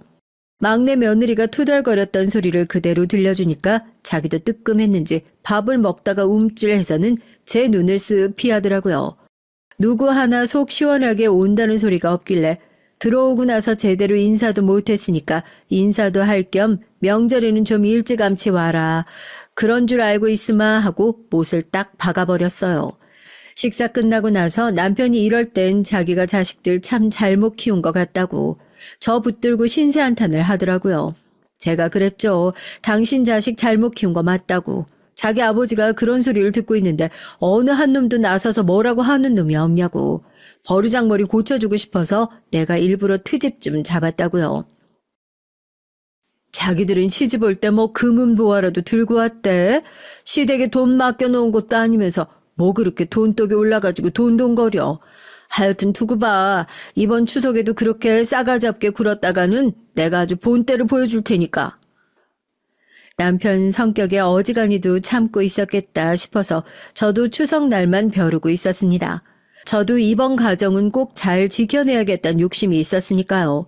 막내 며느리가 투덜거렸던 소리를 그대로 들려주니까 자기도 뜨끔했는지 밥을 먹다가 움찔해서는 제 눈을 쓱 피하더라고요. 누구 하나 속 시원하게 온다는 소리가 없길래 들어오고 나서 제대로 인사도 못했으니까 인사도 할 겸 명절에는 좀 일찌감치 와라. 그런 줄 알고 있으마 하고 못을 딱 박아버렸어요. 식사 끝나고 나서 남편이 이럴 땐 자기가 자식들 참 잘못 키운 것 같다고 저 붙들고 신세 한탄을 하더라고요. 제가 그랬죠. 당신 자식 잘못 키운 거 맞다고. 자기 아버지가 그런 소리를 듣고 있는데 어느 한 놈도 나서서 뭐라고 하는 놈이 없냐고. 버르장머리 고쳐주고 싶어서 내가 일부러 트집 좀 잡았다고요. 자기들은 시집 올 때 뭐 금은보화라도 들고 왔대. 시댁에 돈 맡겨놓은 것도 아니면서 뭐 그렇게 돈독이 올라가지고 돈돈거려. 하여튼 두고 봐. 이번 추석에도 그렇게 싸가지없게 굴었다가는 내가 아주 본때를 보여줄 테니까. 남편 성격에 어지간히도 참고 있었겠다 싶어서 저도 추석 날만 벼르고 있었습니다. 저도 이번 가정은 꼭 잘 지켜내야겠다는 욕심이 있었으니까요.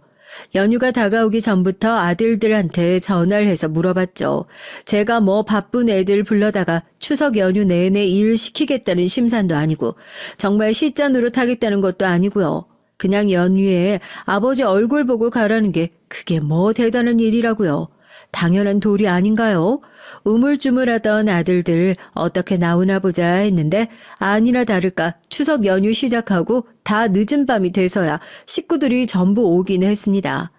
연휴가 다가오기 전부터 아들들한테 전화를 해서 물어봤죠. 제가 뭐 바쁜 애들 불러다가 추석 연휴 내내 일 시키겠다는 심산도 아니고 정말 시자 노릇하겠다는 것도 아니고요. 그냥 연휴에 아버지 얼굴 보고 가라는 게 그게 뭐 대단한 일이라고요. 당연한 도리 아닌가요? 우물쭈물하던 아들들 어떻게 나오나 보자 했는데 아니나 다를까 추석 연휴 시작하고 다 늦은 밤이 돼서야 식구들이 전부 오긴 했습니다.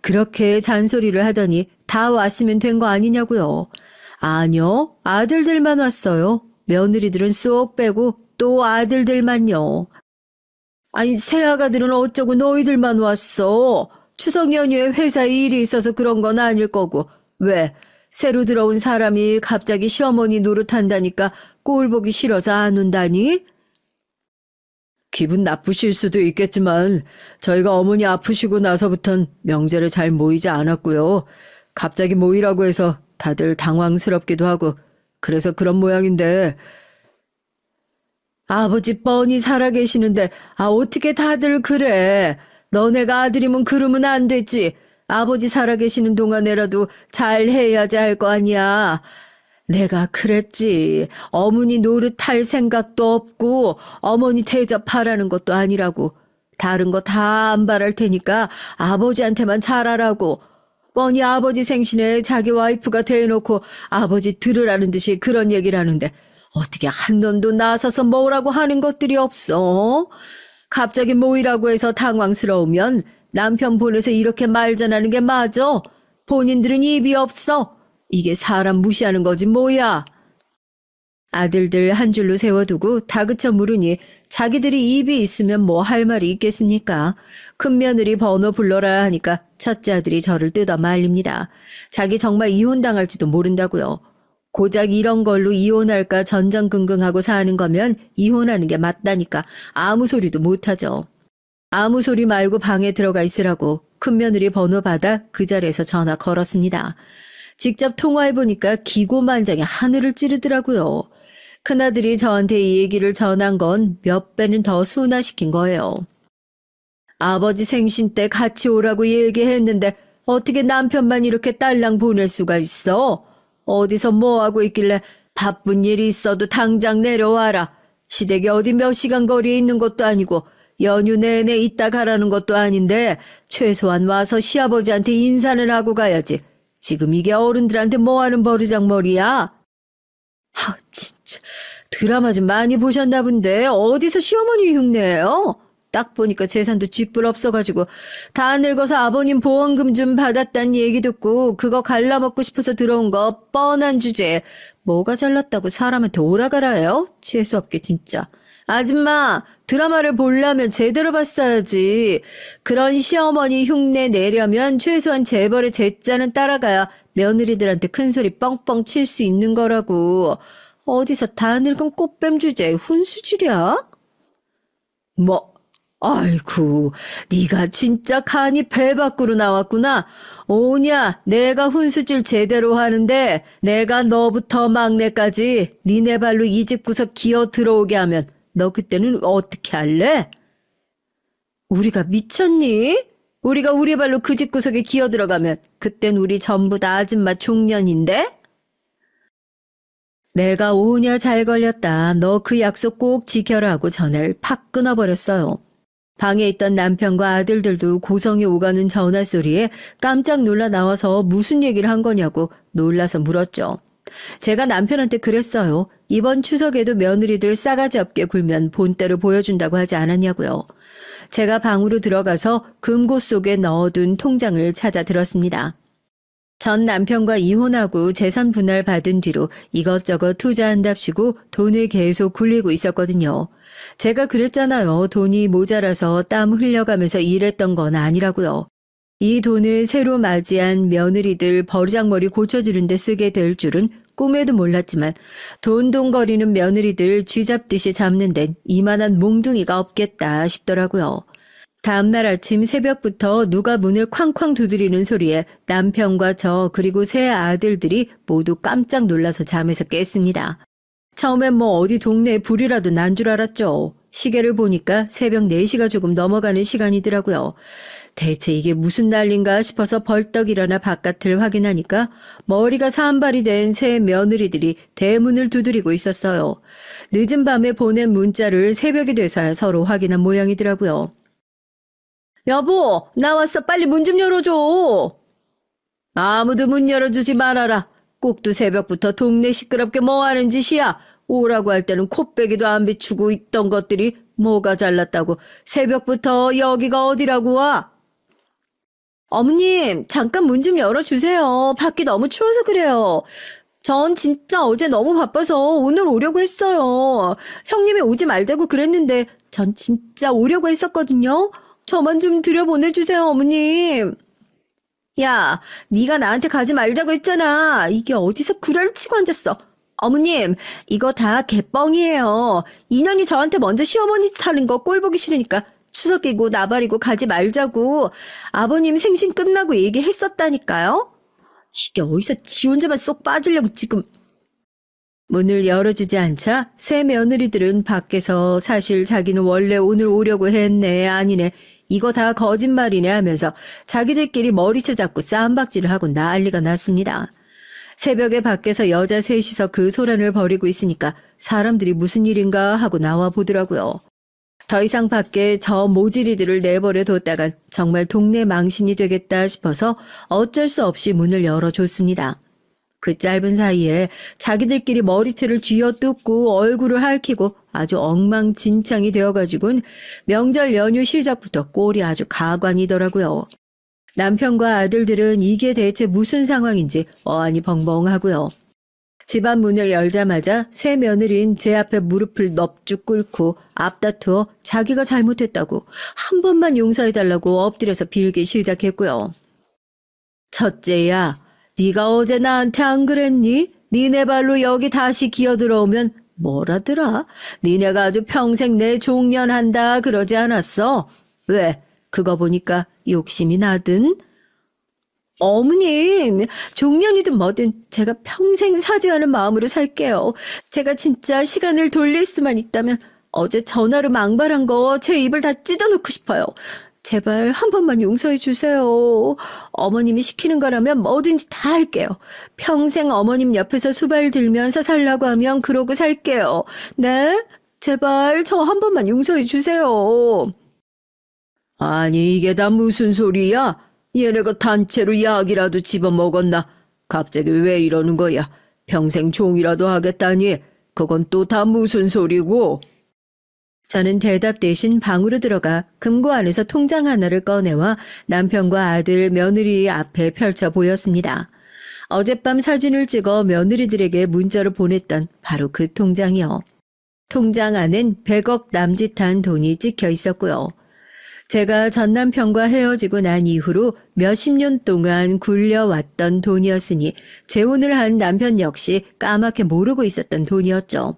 그렇게 잔소리를 하더니 다 왔으면 된 거 아니냐고요. 아니요, 아들들만 왔어요. 며느리들은 쏙 빼고 또 아들들만요. 아니 새아가들은 어쩌고 너희들만 왔어. 추석 연휴에 회사에 일이 있어서 그런 건 아닐 거고. 왜? 새로 들어온 사람이 갑자기 시어머니 노릇한다니까 꼴 보기 싫어서 안 온다니? 기분 나쁘실 수도 있겠지만 저희가 어머니 아프시고 나서부턴 명절에 잘 모이지 않았고요. 갑자기 모이라고 해서 다들 당황스럽기도 하고 그래서 그런 모양인데 아버지 뻔히 살아계시는데 어떻게 다들 그래? 너네가 아들이면 그러면 안 되지. 아버지 살아계시는 동안에라도 잘해야지 할 거 아니야. 내가 그랬지. 어머니 노릇할 생각도 없고 어머니 대접하라는 것도 아니라고. 다른 거 다 안 바랄 테니까 아버지한테만 잘하라고. 뻔히 아버지 생신에 자기 와이프가 대놓고 아버지 들으라는 듯이 그런 얘기를 하는데 어떻게 한 놈도 나서서 뭐라고 하는 것들이 없어? 갑자기 모이라고 해서 당황스러우면 남편 보내서 이렇게 말 전하는 게 맞아? 본인들은 입이 없어. 이게 사람 무시하는 거지 뭐야. 아들들 한 줄로 세워두고 다그쳐 물으니 자기들이 입이 있으면 뭐 할 말이 있겠습니까? 큰며느리 번호 불러라 하니까 첫째 아들이 저를 뜯어 말립니다. 자기 정말 이혼당할지도 모른다고요. 고작 이런 걸로 이혼할까 전전긍긍하고 사는 거면 이혼하는 게 맞다니까 아무 소리도 못하죠. 아무 소리 말고 방에 들어가 있으라고 큰며느리 번호 받아 그 자리에서 전화 걸었습니다. 직접 통화해보니까 기고만장에 하늘을 찌르더라고요. 큰아들이 저한테 이 얘기를 전한 건 몇 배는 더 순화시킨 거예요. 아버지 생신 때 같이 오라고 얘기했는데 어떻게 남편만 이렇게 딸랑 보낼 수가 있어? 어디서 뭐하고 있길래 바쁜 일이 있어도 당장 내려와라. 시댁이 어디 몇 시간 거리에 있는 것도 아니고 연휴 내내 있다 가라는 것도 아닌데 최소한 와서 시아버지한테 인사는 하고 가야지. 지금 이게 어른들한테 뭐하는 버르장머리야? 진짜 드라마 좀 많이 보셨나 본데 어디서 시어머니 흉내예요? 딱 보니까 재산도 쥐뿔 없어가지고 다 늙어서 아버님 보험금 좀 받았단 얘기 듣고 그거 갈라먹고 싶어서 들어온 거 뻔한 주제에 뭐가 잘났다고 사람한테 오라가라요? 재수없게 진짜. 아줌마 드라마를 보려면 제대로 봤어야지. 그런 시어머니 흉내 내려면 최소한 재벌의 제자는 따라가야 며느리들한테 큰소리 뻥뻥 칠 수 있는 거라고. 어디서 다 늙은 꽃뱀 주제에 훈수질이야? 아이고, 네가 진짜 간이 배 밖으로 나왔구나. 오냐, 내가 훈수질 제대로 하는데 내가 너부터 막내까지 니네 발로 이 집 구석 기어 들어오게 하면 너 그때는 어떻게 할래? 우리가 미쳤니? 우리가 우리 발로 그 집 구석에 기어 들어가면 그땐 우리 전부 다 아줌마 종년인데? 내가 오냐 잘 걸렸다. 너 그 약속 꼭 지켜라 하고 전화를 팍 끊어버렸어요. 방에 있던 남편과 아들들도 고성이 오가는 전화 소리에 깜짝 놀라 나와서 무슨 얘기를 한 거냐고 놀라서 물었죠. 제가 남편한테 그랬어요. 이번 추석에도 며느리들 싸가지 없게 굴면 본때를 보여준다고 하지 않았냐고요. 제가 방으로 들어가서 금고 속에 넣어둔 통장을 찾아 들었습니다. 전 남편과 이혼하고 재산 분할 받은 뒤로 이것저것 투자한답시고 돈을 계속 굴리고 있었거든요. 제가 그랬잖아요. 돈이 모자라서 땀 흘려가면서 일했던 건 아니라고요. 이 돈을 새로 맞이한 며느리들 버르장머리 고쳐주는 데 쓰게 될 줄은 꿈에도 몰랐지만 돈돈거리는 며느리들 쥐잡듯이 잡는 데는 이만한 몽둥이가 없겠다 싶더라고요. 다음날 아침 새벽부터 누가 문을 쾅쾅 두드리는 소리에 남편과 저 그리고 세 아들들이 모두 깜짝 놀라서 잠에서 깼습니다. 처음엔 뭐 어디 동네에 불이라도 난 줄 알았죠. 시계를 보니까 새벽 4시가 조금 넘어가는 시간이더라고요. 대체 이게 무슨 난린가 싶어서 벌떡 일어나 바깥을 확인하니까 머리가 산발이 된 새 며느리들이 대문을 두드리고 있었어요. 늦은 밤에 보낸 문자를 새벽이 돼서야 서로 확인한 모양이더라고요. 여보, 나왔어. 빨리 문 좀 열어줘. 아무도 문 열어주지 말아라. 꼭두 새벽부터 동네 시끄럽게 뭐하는 짓이야. 오라고 할 때는 콧배기도 안 비추고 있던 것들이 뭐가 잘났다고 새벽부터 여기가 어디라고 와. 어머님, 잠깐 문 좀 열어주세요. 밖이 너무 추워서 그래요. 전 진짜 어제 너무 바빠서 오늘 오려고 했어요. 형님이 오지 말자고 그랬는데 전 진짜 오려고 했었거든요. 저만 좀 들여보내주세요, 어머님. 야, 네가 나한테 가지 말자고 했잖아. 이게 어디서 구라를 치고 앉았어. 어머님, 이거 다 개뻥이에요. 인연이 저한테 먼저 시어머니 타는 거 꼴보기 싫으니까 추석이고 나발이고 가지 말자고 아버님 생신 끝나고 얘기했었다니까요. 이게 어디서 지 혼자만 쏙 빠지려고 지금. 문을 열어주지 않자 새 며느리들은 밖에서 사실 자기는 원래 오늘 오려고 했네 아니네 이거 다 거짓말이네 하면서 자기들끼리 머리채 잡고 쌈박질을 하고 난리가 났습니다. 새벽에 밖에서 여자 셋이서 그 소란을 벌이고 있으니까 사람들이 무슨 일인가 하고 나와 보더라고요. 더 이상 밖에 저 모지리들을 내버려 뒀다간 정말 동네 망신이 되겠다 싶어서 어쩔 수 없이 문을 열어줬습니다. 그 짧은 사이에 자기들끼리 머리채를 쥐어뜯고 얼굴을 핥히고 아주 엉망진창이 되어가지고는 명절 연휴 시작부터 꼴이 아주 가관이더라고요. 남편과 아들들은 이게 대체 무슨 상황인지 어안이 벙벙하고요. 집안 문을 열자마자 새 며느리인 제 앞에 무릎을 넙죽 꿇고 앞다투어 자기가 잘못했다고 한 번만 용서해달라고 엎드려서 빌기 시작했고요. 첫째야, 네가 어제 나한테 안 그랬니? 니네 발로 여기 다시 기어들어오면 뭐라더라? 니네가 아주 평생 내 종년한다 그러지 않았어? 왜? 그거 보니까 욕심이 나든? 어머님, 종년이든 뭐든 제가 평생 사죄하는 마음으로 살게요. 제가 진짜 시간을 돌릴 수만 있다면 어제 전화로 망발한 거 제 입을 다 찢어놓고 싶어요. 제발 한 번만 용서해 주세요. 어머님이 시키는 거라면 뭐든지 다 할게요. 평생 어머님 옆에서 수발 들면서 살라고 하면 그러고 살게요. 네? 제발 저 한 번만 용서해 주세요. 아니 이게 다 무슨 소리야? 얘네가 단체로 약이라도 집어먹었나? 갑자기 왜 이러는 거야? 평생 종이라도 하겠다니? 그건 또 다 무슨 소리고? 저는 대답 대신 방으로 들어가 금고 안에서 통장 하나를 꺼내와 남편과 아들, 며느리 앞에 펼쳐 보였습니다. 어젯밤 사진을 찍어 며느리들에게 문자로 보냈던 바로 그 통장이요. 통장 안엔 100억 남짓한 돈이 찍혀 있었고요. 제가 전 남편과 헤어지고 난 이후로 몇십 년 동안 굴려왔던 돈이었으니 재혼을 한 남편 역시 까맣게 모르고 있었던 돈이었죠.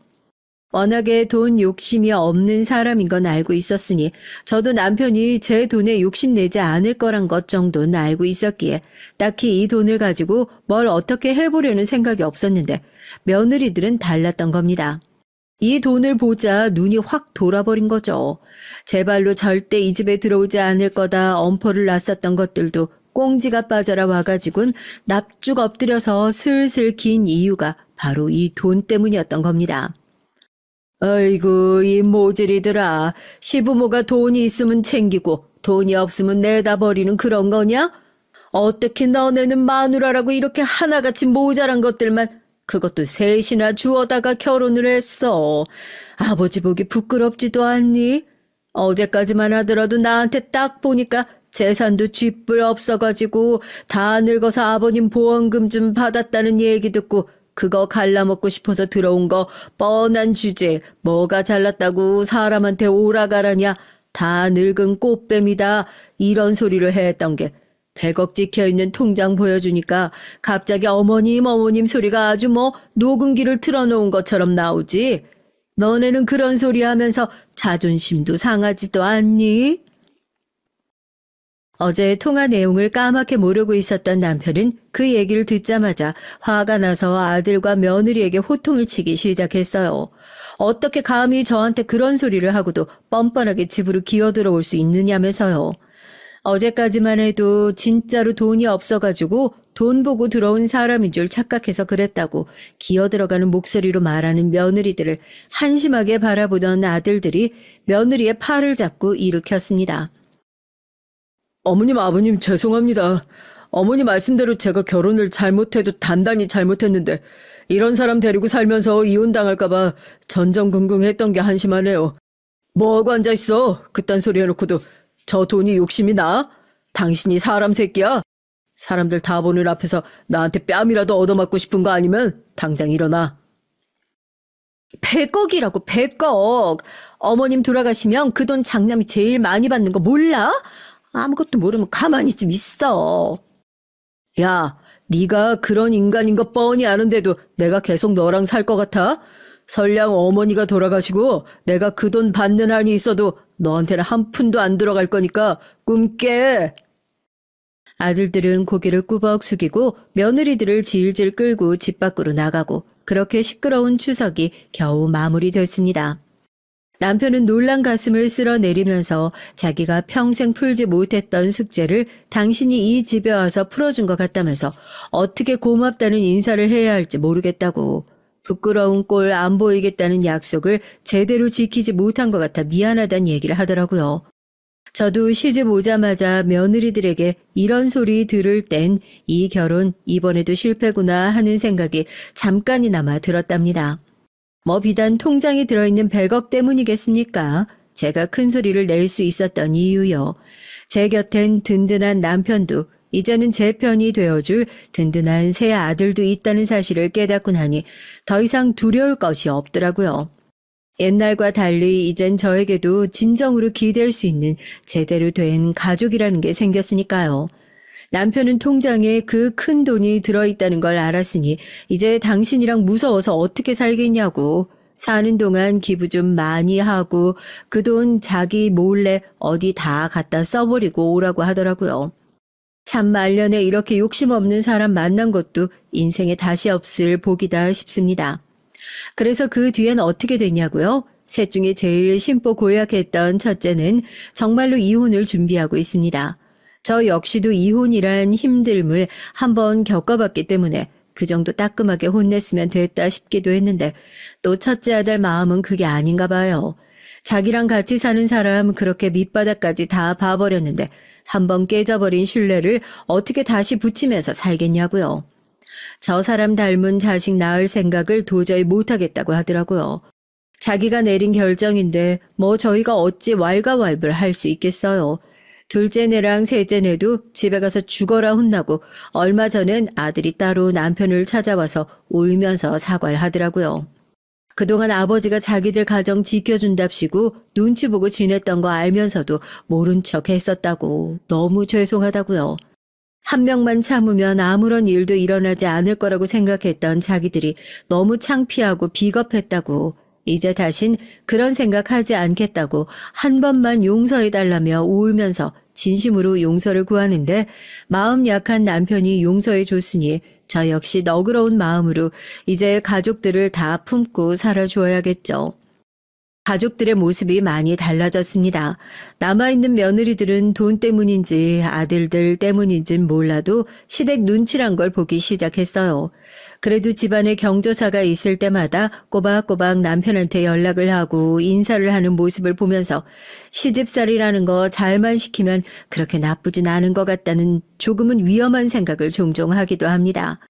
워낙에 돈 욕심이 없는 사람인 건 알고 있었으니 저도 남편이 제 돈에 욕심내지 않을 거란 것 정도는 알고 있었기에 딱히 이 돈을 가지고 뭘 어떻게 해보려는 생각이 없었는데 며느리들은 달랐던 겁니다. 이 돈을 보자 눈이 확 돌아버린 거죠. 제 발로 절대 이 집에 들어오지 않을 거다 엄포를 놨었던 것들도 꽁지가 빠져라 와가지고는 납죽 엎드려서 슬슬 긴 이유가 바로 이 돈 때문이었던 겁니다. 아이고 이 모질이들아. 시부모가 돈이 있으면 챙기고 돈이 없으면 내다 버리는 그런 거냐? 어떻게 너네는 마누라라고 이렇게 하나같이 모자란 것들만 그것도 셋이나 주워다가 결혼을 했어. 아버지 보기 부끄럽지도 않니? 어제까지만 하더라도 나한테 딱 보니까 재산도 쥐뿔 없어가지고 다 늙어서 아버님 보험금 좀 받았다는 얘기 듣고 그거 갈라먹고 싶어서 들어온 거 뻔한 주제. 뭐가 잘났다고 사람한테 오라가라냐. 다 늙은 꽃뱀이다. 이런 소리를 했던 게 100억 찍혀있는 통장 보여주니까 갑자기 어머님 소리가 아주 뭐 녹음기를 틀어놓은 것처럼 나오지. 너네는 그런 소리 하면서 자존심도 상하지도 않니? 어제 통화 내용을 까맣게 모르고 있었던 남편은 그 얘기를 듣자마자 화가 나서 아들과 며느리에게 호통을 치기 시작했어요. 어떻게 감히 저한테 그런 소리를 하고도 뻔뻔하게 집으로 기어들어올 수 있느냐면서요. 어제까지만 해도 진짜로 돈이 없어가지고 돈 보고 들어온 사람인 줄 착각해서 그랬다고 기어들어가는 목소리로 말하는 며느리들을 한심하게 바라보던 아들들이 며느리의 팔을 잡고 일으켰습니다. 어머님, 아버님 죄송합니다. 어머니 말씀대로 제가 결혼을 잘못해도 단단히 잘못했는데 이런 사람 데리고 살면서 이혼당할까봐 전전긍긍했던 게 한심하네요. 뭐하고 앉아있어? 그딴 소리 해놓고도 저 돈이 욕심이 나? 당신이 사람 새끼야? 사람들 다 보는 앞에서 나한테 뺨이라도 얻어맞고 싶은 거 아니면 당장 일어나. 100억이라고 100억. 어머님 돌아가시면 그 돈 장남이 제일 많이 받는 거 몰라? 아무것도 모르면 가만히 좀 있어. 야, 네가 그런 인간인 거 뻔히 아는데도 내가 계속 너랑 살 것 같아? 설령 어머니가 돌아가시고 내가 그 돈 받는 한이 있어도 너한테는 한 푼도 안 들어갈 거니까 꿈 깨. 아들들은 고개를 꾸벅 숙이고 며느리들을 질질 끌고 집 밖으로 나가고 그렇게 시끄러운 추석이 겨우 마무리됐습니다. 남편은 놀란 가슴을 쓸어내리면서 자기가 평생 풀지 못했던 숙제를 당신이 이 집에 와서 풀어준 것 같다면서 어떻게 고맙다는 인사를 해야 할지 모르겠다고, 부끄러운 꼴 안 보이겠다는 약속을 제대로 지키지 못한 것 같아 미안하다는 얘기를 하더라고요. 저도 시집 오자마자 며느리들에게 이런 소리 들을 땐 이 결혼 이번에도 실패구나 하는 생각이 잠깐이나마 들었답니다. 뭐 비단 통장에 들어있는 100억 때문이겠습니까? 제가 큰 소리를 낼 수 있었던 이유요. 제 곁엔 든든한 남편도 이제는 제 편이 되어줄 든든한 새 아들도 있다는 사실을 깨닫고 나니 더 이상 두려울 것이 없더라고요. 옛날과 달리 이젠 저에게도 진정으로 기댈 수 있는 제대로 된 가족이라는 게 생겼으니까요. 남편은 통장에 그 큰 돈이 들어있다는 걸 알았으니 이제 당신이랑 무서워서 어떻게 살겠냐고, 사는 동안 기부 좀 많이 하고 그 돈 자기 몰래 어디 다 갖다 써버리고 오라고 하더라고요. 참 말년에 이렇게 욕심 없는 사람 만난 것도 인생에 다시 없을 복이다 싶습니다. 그래서 그 뒤엔 어떻게 됐냐고요? 셋 중에 제일 심보 고약했던 첫째는 정말로 이혼을 준비하고 있습니다. 저 역시도 이혼이란 힘듦을 한번 겪어봤기 때문에 그 정도 따끔하게 혼냈으면 됐다 싶기도 했는데 또 첫째 아들 마음은 그게 아닌가 봐요. 자기랑 같이 사는 사람 그렇게 밑바닥까지 다 봐버렸는데 한번 깨져버린 신뢰를 어떻게 다시 붙이면서 살겠냐고요. 저 사람 닮은 자식 낳을 생각을 도저히 못하겠다고 하더라고요. 자기가 내린 결정인데 뭐 저희가 어찌 왈가왈부를 할 수 있겠어요. 둘째네랑 셋째네도 집에 가서 죽어라 혼나고 얼마 전엔 아들이 따로 남편을 찾아와서 울면서 사과를 하더라고요. 그동안 아버지가 자기들 가정 지켜준답시고 눈치 보고 지냈던 거 알면서도 모른 척 했었다고 너무 죄송하다고요. 한 명만 참으면 아무런 일도 일어나지 않을 거라고 생각했던 자기들이 너무 창피하고 비겁했다고, 이제 다신 그런 생각하지 않겠다고 한 번만 용서해달라며 울면서 진심으로 용서를 구하는데 마음 약한 남편이 용서해 줬으니 저 역시 너그러운 마음으로 이제 가족들을 다 품고 살아주어야겠죠. 가족들의 모습이 많이 달라졌습니다. 남아있는 며느리들은 돈 때문인지 아들들 때문인진 몰라도 시댁 눈치란 걸 보기 시작했어요. 그래도 집안에 경조사가 있을 때마다 꼬박꼬박 남편한테 연락을 하고 인사를 하는 모습을 보면서 시집살이라는 거 잘만 시키면 그렇게 나쁘진 않은 것 같다는 조금은 위험한 생각을 종종 하기도 합니다.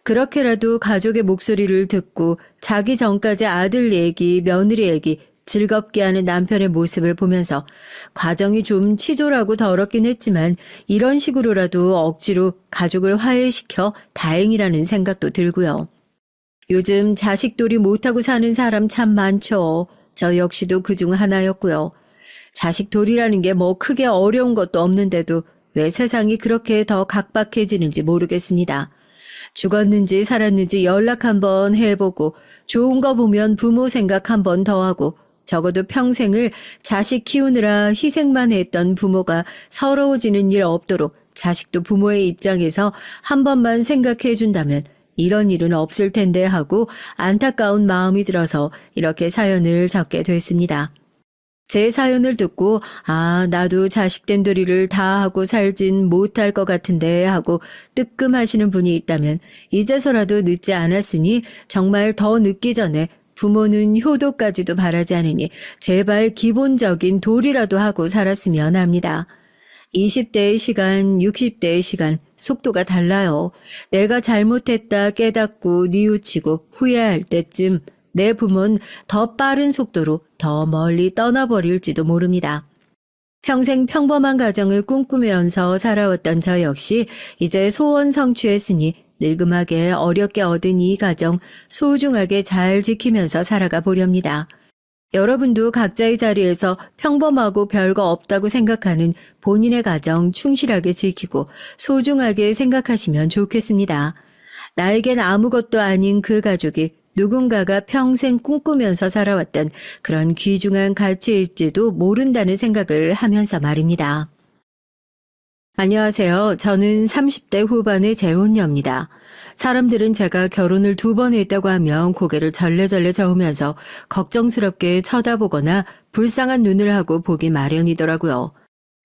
그렇게라도 가족의 목소리를 듣고 자기 전까지 아들 얘기, 며느리 얘기 즐겁게 하는 남편의 모습을 보면서 과정이 좀 치졸하고 더럽긴 했지만 이런 식으로라도 억지로 가족을 화해시켜 다행이라는 생각도 들고요. 요즘 자식돌이 못하고 사는 사람 참 많죠. 저 역시도 그중 하나였고요. 자식돌이라는 게 뭐 크게 어려운 것도 없는데도 왜 세상이 그렇게 더 각박해지는지 모르겠습니다. 죽었는지 살았는지 연락 한번 해보고 좋은 거 보면 부모 생각 한 번 더 하고 적어도 평생을 자식 키우느라 희생만 했던 부모가 서러워지는 일 없도록 자식도 부모의 입장에서 한 번만 생각해 준다면 이런 일은 없을 텐데 하고 안타까운 마음이 들어서 이렇게 사연을 적게 됐습니다. 제 사연을 듣고 나도 자식된 도리를 다 하고 살진 못할 것 같은데 하고 뜨끔하시는 분이 있다면 이제서라도 늦지 않았으니 정말 더 늦기 전에 부모는 효도까지도 바라지 않으니 제발 기본적인 도리라도 하고 살았으면 합니다. 20대의 시간, 60대의 시간, 속도가 달라요. 내가 잘못했다 깨닫고 뉘우치고 후회할 때쯤 내 부모는 더 빠른 속도로 더 멀리 떠나버릴지도 모릅니다. 평생 평범한 가정을 꿈꾸면서 살아왔던 저 역시 이제 소원 성취했으니 늙음하게 어렵게 얻은 이 가정 소중하게 잘 지키면서 살아가 보렵니다. 여러분도 각자의 자리에서 평범하고 별거 없다고 생각하는 본인의 가정 충실하게 지키고 소중하게 생각하시면 좋겠습니다. 나에겐 아무것도 아닌 그 가족이 누군가가 평생 꿈꾸면서 살아왔던 그런 귀중한 가치일지도 모른다는 생각을 하면서 말입니다. 안녕하세요. 저는 30대 후반의 재혼녀입니다. 사람들은 제가 결혼을 2번 했다고 하면 고개를 절레절레 저으면서 걱정스럽게 쳐다보거나 불쌍한 눈을 하고 보기 마련이더라고요.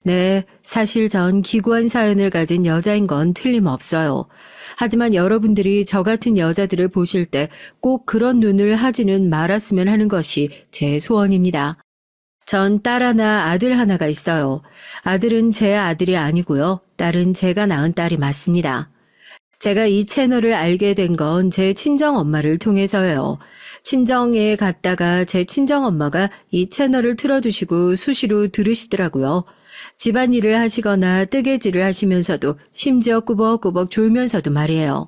네, 사실 전 기구한 사연을 가진 여자인 건 틀림없어요. 하지만 여러분들이 저 같은 여자들을 보실 때 꼭 그런 눈을 하지는 말았으면 하는 것이 제 소원입니다. 전 딸 하나, 아들 하나가 있어요. 아들은 제 아들이 아니고요. 딸은 제가 낳은 딸이 맞습니다. 제가 이 채널을 알게 된 건 제 친정 엄마를 통해서예요. 친정에 갔다가 제 친정 엄마가 이 채널을 틀어두시고 수시로 들으시더라고요. 집안일을 하시거나 뜨개질을 하시면서도 심지어 꾸벅꾸벅 졸면서도 말이에요.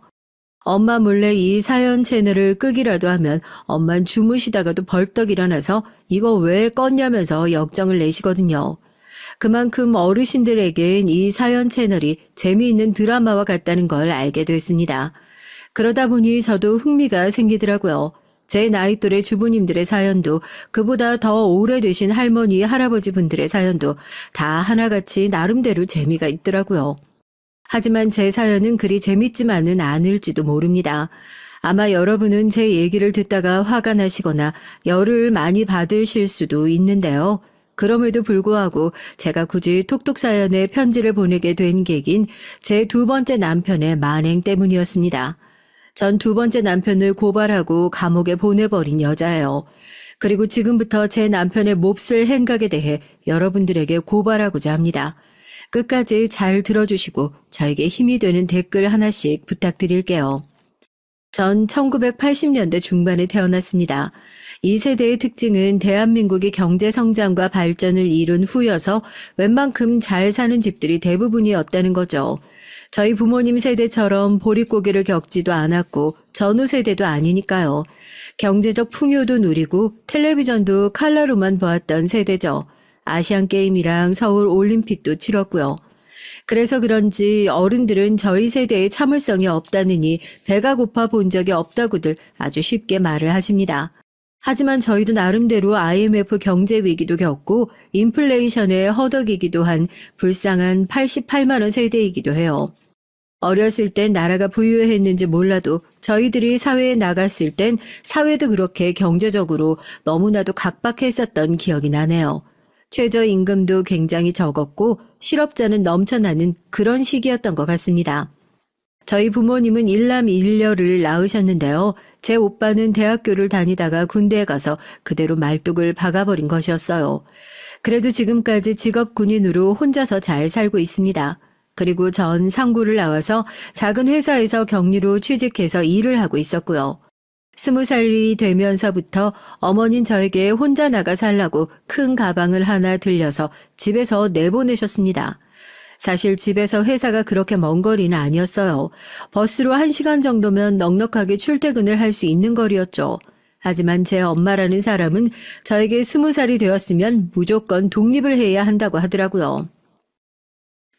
엄마 몰래 이 사연 채널을 끄기라도 하면 엄만 주무시다가도 벌떡 일어나서 이거 왜 껐냐면서 역정을 내시거든요. 그만큼 어르신들에겐 이 사연 채널이 재미있는 드라마와 같다는 걸 알게 됐습니다. 그러다 보니 저도 흥미가 생기더라고요. 제 나이 또래 주부님들의 사연도 그보다 더 오래되신 할머니, 할아버지 분들의 사연도 다 하나같이 나름대로 재미가 있더라고요. 하지만 제 사연은 그리 재밌지만은 않을지도 모릅니다. 아마 여러분은 제 얘기를 듣다가 화가 나시거나 열을 많이 받으실 수도 있는데요. 그럼에도 불구하고 제가 굳이 톡톡 사연에 편지를 보내게 된 계기는 제 2번째 남편의 만행 때문이었습니다. 전 2번째 남편을 고발하고 감옥에 보내버린 여자예요. 그리고 지금부터 제 남편의 몹쓸 행각에 대해 여러분들에게 고발하고자 합니다. 끝까지 잘 들어주시고 저에게 힘이 되는 댓글 하나씩 부탁드릴게요. 전 1980년대 중반에 태어났습니다. 이 세대의 특징은 대한민국이 경제 성장과 발전을 이룬 후여서 웬만큼 잘 사는 집들이 대부분이었다는 거죠. 저희 부모님 세대처럼 보릿고개를 겪지도 않았고 전후 세대도 아니니까요. 경제적 풍요도 누리고 텔레비전도 칼라로만 보았던 세대죠. 아시안게임이랑 서울 올림픽도 치렀고요. 그래서 그런지 어른들은 저희 세대의 참을성이 없다느니 배가 고파 본 적이 없다고들 아주 쉽게 말을 하십니다. 하지만 저희도 나름대로 IMF 경제 위기도 겪고 인플레이션에 허덕이기도 한 불쌍한 88만 원 세대이기도 해요. 어렸을 땐 나라가 부유했는지 몰라도 저희들이 사회에 나갔을 땐 사회도 그렇게 경제적으로 너무나도 각박했었던 기억이 나네요. 최저임금도 굉장히 적었고 실업자는 넘쳐나는 그런 시기였던 것 같습니다. 저희 부모님은 일남 일녀를 낳으셨는데요. 제 오빠는 대학교를 다니다가 군대에 가서 그대로 말뚝을 박아버린 것이었어요. 그래도 지금까지 직업 군인으로 혼자서 잘 살고 있습니다. 그리고 전 상고를 나와서 작은 회사에서 격리로 취직해서 일을 하고 있었고요. 20살이 되면서부터 어머니는 저에게 혼자 나가 살라고 큰 가방을 하나 들려서 집에서 내보내셨습니다. 사실 집에서 회사가 그렇게 먼 거리는 아니었어요. 버스로 1시간 정도면 넉넉하게 출퇴근을 할 수 있는 거리였죠. 하지만 제 엄마라는 사람은 저에게 20살이 되었으면 무조건 독립을 해야 한다고 하더라고요.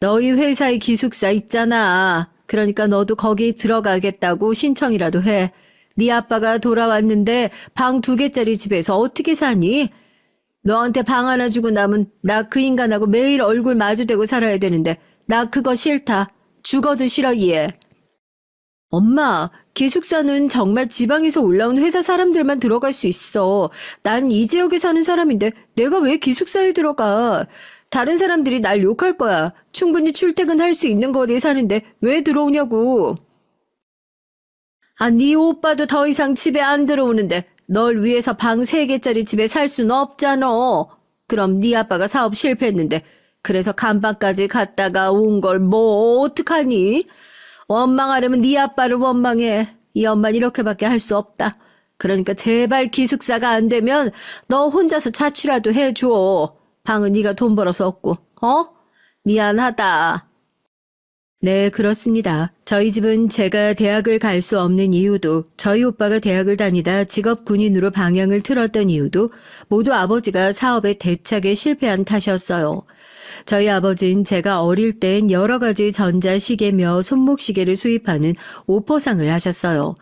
너희 회사의 기숙사 있잖아. 그러니까 너도 거기 들어가겠다고 신청이라도 해. 네 아빠가 돌아왔는데 방 2개짜리 집에서 어떻게 사니? 너한테 방 하나 주고 나면 나 그 인간하고 매일 얼굴 마주대고 살아야 되는데 나 그거 싫다. 죽어도 싫어 얘. 엄마, 기숙사는 정말 지방에서 올라온 회사 사람들만 들어갈 수 있어. 난 이 지역에 사는 사람인데 내가 왜 기숙사에 들어가? 다른 사람들이 날 욕할 거야. 충분히 출퇴근할 수 있는 거리에 사는데 왜 들어오냐고. 아, 네 오빠도 더 이상 집에 안 들어오는데 널 위해서 방 3개짜리 집에 살 수는 없잖아. 그럼 네 아빠가 사업 실패했는데 그래서 간방까지 갔다가 온 걸 뭐 어떡하니? 원망하려면 네 아빠를 원망해. 이 엄마는 이렇게밖에 할 수 없다. 그러니까 제발 기숙사가 안 되면 너 혼자서 자취라도 해줘. 방은 네가 돈 벌어서 얻고. 미안하다. 네, 그렇습니다. 저희 집은 제가 대학을 갈 수 없는 이유도 저희 오빠가 대학을 다니다 직업 군인으로 방향을 틀었던 이유도 모두 아버지가 사업에 대차게 실패한 탓이었어요. 저희 아버지는 제가 어릴 땐 여러 가지 전자시계며 손목시계를 수입하는 오퍼상을 하셨어요.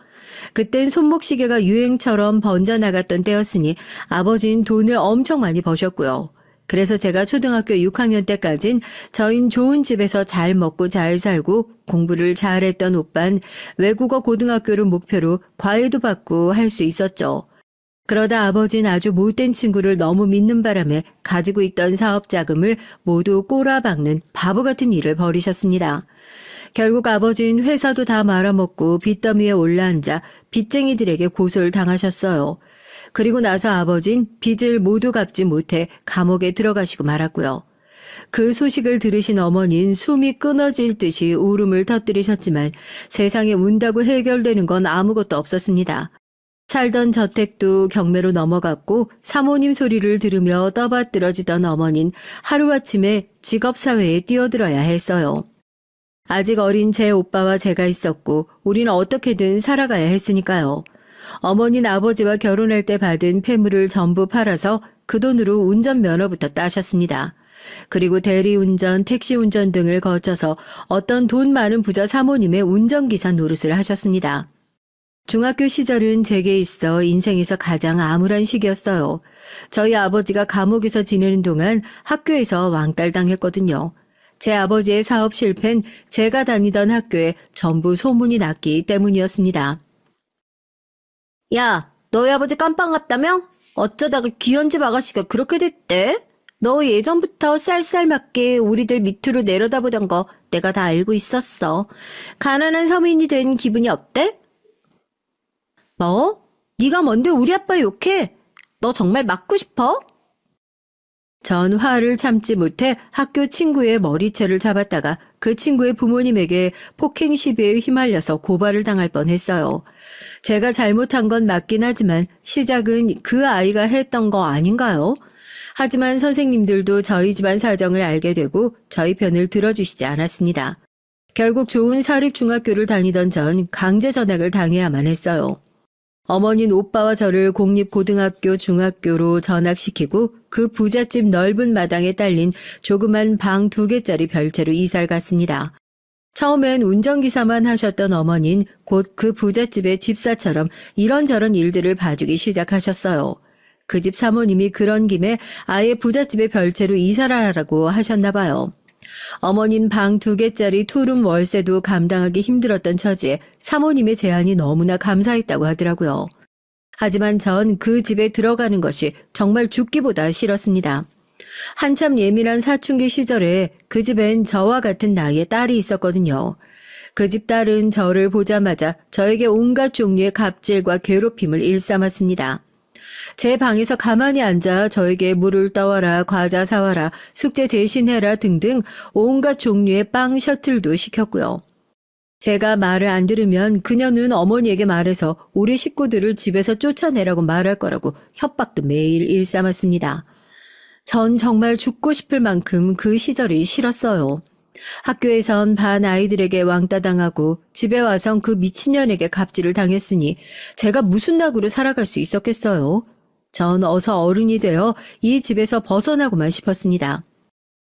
그땐 손목시계가 유행처럼 번져나갔던 때였으니 아버지는 돈을 엄청 많이 버셨고요. 그래서 제가 초등학교 6학년 때까진 저흰 좋은 집에서 잘 먹고 잘 살고 공부를 잘했던 오빤 외국어 고등학교를 목표로 과외도 받고 할 수 있었죠. 그러다 아버지는 아주 못된 친구를 너무 믿는 바람에 가지고 있던 사업 자금을 모두 꼬라박는 바보 같은 일을 벌이셨습니다. 결국 아버지는 회사도 다 말아먹고 빚더미에 올라앉아 빚쟁이들에게 고소를 당하셨어요. 그리고 나서 아버진 빚을 모두 갚지 못해 감옥에 들어가시고 말았고요. 그 소식을 들으신 어머니는 숨이 끊어질 듯이 울음을 터뜨리셨지만 세상에 운다고 해결되는 건 아무것도 없었습니다. 살던 저택도 경매로 넘어갔고 사모님 소리를 들으며 떠받들어지던 어머니는 하루아침에 직업사회에 뛰어들어야 했어요. 아직 어린 제 오빠와 제가 있었고 우리는 어떻게든 살아가야 했으니까요. 어머니는 아버지와 결혼할 때 받은 폐물을 전부 팔아서 그 돈으로 운전면허부터 따셨습니다. 그리고 대리운전, 택시운전 등을 거쳐서 어떤 돈 많은 부자 사모님의 운전기사 노릇을 하셨습니다. 중학교 시절은 제게 있어 인생에서 가장 암울한 시기였어요. 저희 아버지가 감옥에서 지내는 동안 학교에서 왕따당했거든요. 제 아버지의 사업 실패는 제가 다니던 학교에 전부 소문이 났기 때문이었습니다. 야, 너희 아버지 깜빵 갔다며? 어쩌다가 귀연집 아가씨가 그렇게 됐대? 너 예전부터 쌀쌀맞게 우리들 밑으로 내려다보던 거 내가 다 알고 있었어. 가난한 서민이 된 기분이 어때? 뭐? 네가 뭔데 우리 아빠 욕해? 너 정말 맞고 싶어? 전 화를 참지 못해 학교 친구의 머리채를 잡았다가 그 친구의 부모님에게 폭행 시비에 휘말려서 고발을 당할 뻔했어요. 제가 잘못한 건 맞긴 하지만 시작은 그 아이가 했던 거 아닌가요? 하지만 선생님들도 저희 집안 사정을 알게 되고 저희 편을 들어주시지 않았습니다. 결국 좋은 사립중학교를 다니던 전 강제 전학을 당해야만 했어요. 어머니는 오빠와 저를 공립고등학교, 중학교로 전학시키고 그 부잣집 넓은 마당에 딸린 조그만 방 2개짜리 별채로 이사를 갔습니다. 처음엔 운전기사만 하셨던 어머니는 곧 그 부잣집의 집사처럼 이런저런 일들을 봐주기 시작하셨어요. 그 집 사모님이 그런 김에 아예 부잣집의 별채로 이사를 하라고 하셨나 봐요. 어머니는 방 2개짜리 투룸 월세도 감당하기 힘들었던 처지에 사모님의 제안이 너무나 감사했다고 하더라고요. 하지만 전 그 집에 들어가는 것이 정말 죽기보다 싫었습니다. 한참 예민한 사춘기 시절에 그 집엔 저와 같은 나이의 딸이 있었거든요. 그 집 딸은 저를 보자마자 저에게 온갖 종류의 갑질과 괴롭힘을 일삼았습니다. 제 방에서 가만히 앉아 저에게 물을 떠와라, 과자 사와라, 숙제 대신해라 등등 온갖 종류의 빵 셔틀도 시켰고요. 제가 말을 안 들으면 그녀는 어머니에게 말해서 우리 식구들을 집에서 쫓아내라고 말할 거라고 협박도 매일 일삼았습니다. 전 정말 죽고 싶을 만큼 그 시절이 싫었어요. 학교에선 반 아이들에게 왕따당하고 집에 와선 그 미친년에게 갑질을 당했으니 제가 무슨 낙으로 살아갈 수 있었겠어요. 전 어서 어른이 되어 이 집에서 벗어나고만 싶었습니다.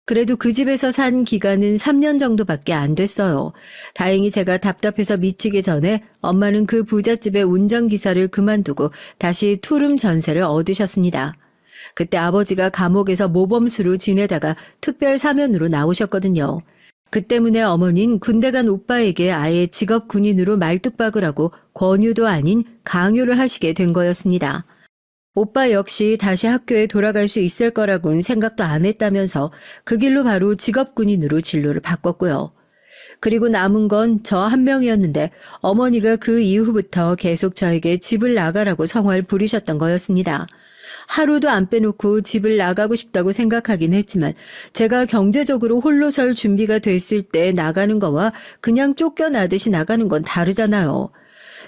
그래도 그 집에서 산 기간은 3년 정도밖에 안 됐어요. 다행히 제가 답답해서 미치기 전에 엄마는 그 부잣집의 운전기사를 그만두고 다시 투룸 전세를 얻으셨습니다. 그때 아버지가 감옥에서 모범수로 지내다가 특별 사면으로 나오셨거든요. 그 때문에 어머니는 군대 간 오빠에게 아예 직업 군인으로 말뚝박을 하고 권유도 아닌 강요를 하시게 된 거였습니다. 오빠 역시 다시 학교에 돌아갈 수 있을 거라고는 생각도 안 했다면서 그 길로 바로 직업군인으로 진로를 바꿨고요. 그리고 남은 건 저 한 명이었는데 어머니가 그 이후부터 계속 저에게 집을 나가라고 성화를 부리셨던 거였습니다. 하루도 안 빼놓고 집을 나가고 싶다고 생각하긴 했지만 제가 경제적으로 홀로 설 준비가 됐을 때 나가는 거와 그냥 쫓겨나듯이 나가는 건 다르잖아요.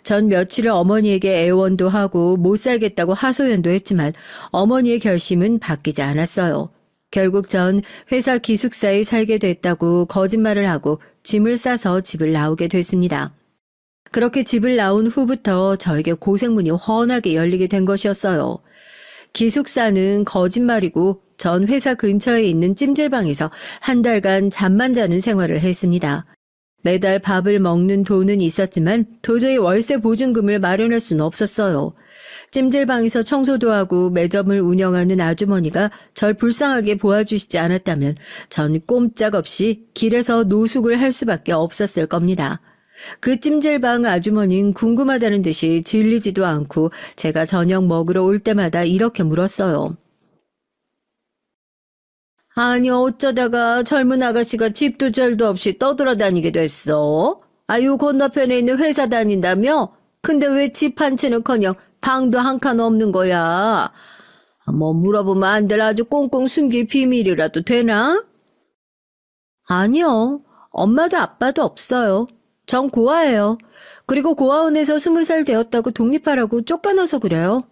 전 며칠을 어머니에게 애원도 하고 못 살겠다고 하소연도 했지만 어머니의 결심은 바뀌지 않았어요. 결국 전 회사 기숙사에 살게 됐다고 거짓말을 하고 짐을 싸서 집을 나오게 됐습니다. 그렇게 집을 나온 후부터 저에게 고생문이 훤하게 열리게 된 것이었어요. 기숙사는 거짓말이고 전 회사 근처에 있는 찜질방에서 한 달간 잠만 자는 생활을 했습니다. 매달 밥을 먹는 돈은 있었지만 도저히 월세 보증금을 마련할 수는 없었어요. 찜질방에서 청소도 하고 매점을 운영하는 아주머니가 절 불쌍하게 보아주시지 않았다면 전 꼼짝없이 길에서 노숙을 할 수밖에 없었을 겁니다. 그 찜질방 아주머니는 궁금하다는 듯이 질리지도 않고 제가 저녁 먹으러 올 때마다 이렇게 물었어요. 아니 어쩌다가 젊은 아가씨가 집도 절도 없이 떠돌아다니게 됐어? 요 건너편에 있는 회사 다닌다며? 근데 왜 집 한 채는커녕 방도 한 칸 없는 거야? 뭐 물어보면 안 될 아주 꽁꽁 숨길 비밀이라도 되나? 아니요. 엄마도 아빠도 없어요. 전 고아예요. 그리고 고아원에서 20살 되었다고 독립하라고 쫓겨나서 그래요.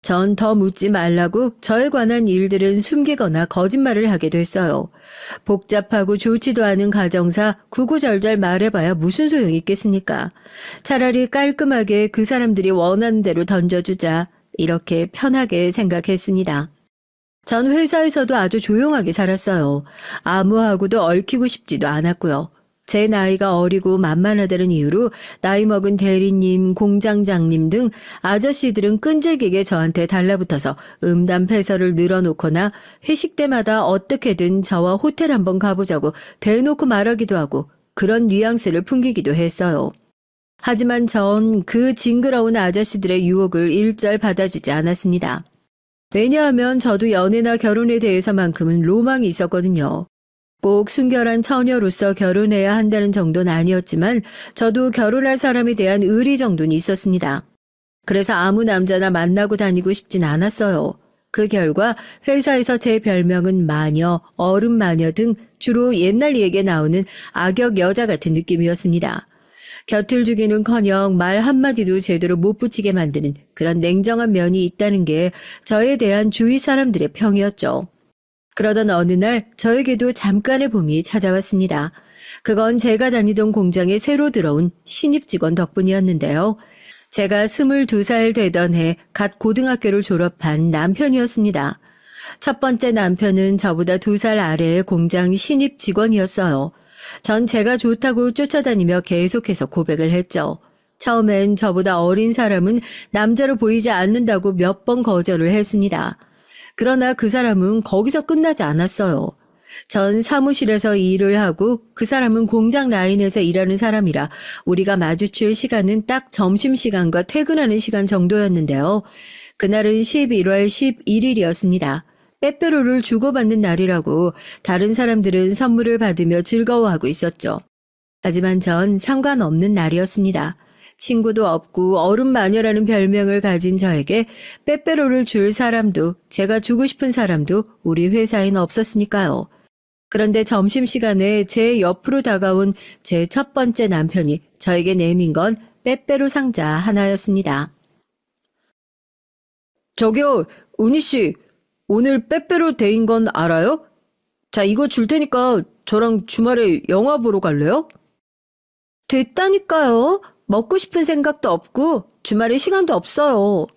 전 더 묻지 말라고 저에 관한 일들은 숨기거나 거짓말을 하게 됐어요. 복잡하고 좋지도 않은 가정사 구구절절 말해봐야 무슨 소용이 있겠습니까? 차라리 깔끔하게 그 사람들이 원하는 대로 던져주자 이렇게 편하게 생각했습니다. 전 회사에서도 아주 조용하게 살았어요. 아무하고도 얽히고 싶지도 않았고요. 제 나이가 어리고 만만하다는 이유로 나이 먹은 대리님, 공장장님 등 아저씨들은 끈질기게 저한테 달라붙어서 음담패설을 늘어놓거나 회식 때마다 어떻게든 저와 호텔 한번 가보자고 대놓고 말하기도 하고 그런 뉘앙스를 풍기기도 했어요. 하지만 전 그 징그러운 아저씨들의 유혹을 일절 받아주지 않았습니다. 왜냐하면 저도 연애나 결혼에 대해서만큼은 로망이 있었거든요. 꼭 순결한 처녀로서 결혼해야 한다는 정도는 아니었지만 저도 결혼할 사람에 대한 의리 정도는 있었습니다. 그래서 아무 남자나 만나고 다니고 싶진 않았어요. 그 결과 회사에서 제 별명은 마녀, 얼음마녀 등 주로 옛날 얘기에 나오는 악역 여자 같은 느낌이었습니다. 곁을 주기는커녕 말 한마디도 제대로 못 붙이게 만드는 그런 냉정한 면이 있다는 게 저에 대한 주위 사람들의 평이었죠. 그러던 어느 날 저에게도 잠깐의 봄이 찾아왔습니다. 그건 제가 다니던 공장에 새로 들어온 신입 직원 덕분이었는데요. 제가 22살 되던 해 갓 고등학교를 졸업한 남편이었습니다. 첫 번째 남편은 저보다 2살 아래의 공장 신입 직원이었어요. 전 제가 좋다고 쫓아다니며 계속해서 고백을 했죠. 처음엔 저보다 어린 사람은 남자로 보이지 않는다고 몇 번 거절을 했습니다. 그러나 그 사람은 거기서 끝나지 않았어요. 전 사무실에서 일을 하고 그 사람은 공장 라인에서 일하는 사람이라 우리가 마주칠 시간은 딱 점심시간과 퇴근하는 시간 정도였는데요. 그날은 11월 11일이었습니다. 빼빼로를 주고받는 날이라고 다른 사람들은 선물을 받으며 즐거워하고 있었죠. 하지만 전 상관없는 날이었습니다. 친구도 없고 얼음마녀라는 별명을 가진 저에게 빼빼로를 줄 사람도 제가 주고 싶은 사람도 우리 회사엔 없었으니까요. 그런데 점심시간에 제 옆으로 다가온 제 첫 번째 남편이 저에게 내민 건 빼빼로 상자 하나였습니다. 저기요, 은희씨, 오늘 빼빼로 데이인 건 알아요? 자, 이거 줄 테니까 저랑 주말에 영화 보러 갈래요? 됐다니까요. 먹고 싶은 생각도 없고 주말에 시간도 없어요.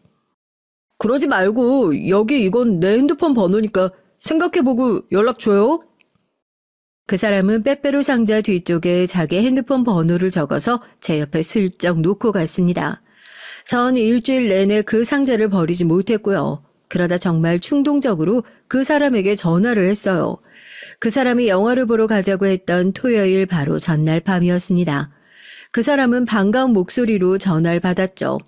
그러지 말고 여기 이건 내 핸드폰 번호니까 생각해보고 연락 줘요. 그 사람은 빼빼로 상자 뒤쪽에 자기 핸드폰 번호를 적어서 제 옆에 슬쩍 놓고 갔습니다. 전 일주일 내내 그 상자를 버리지 못했고요. 그러다 정말 충동적으로 그 사람에게 전화를 했어요. 그 사람이 영화를 보러 가자고 했던 토요일 바로 전날 밤이었습니다. 그 사람은 반가운 목소리로 전화를 받았죠.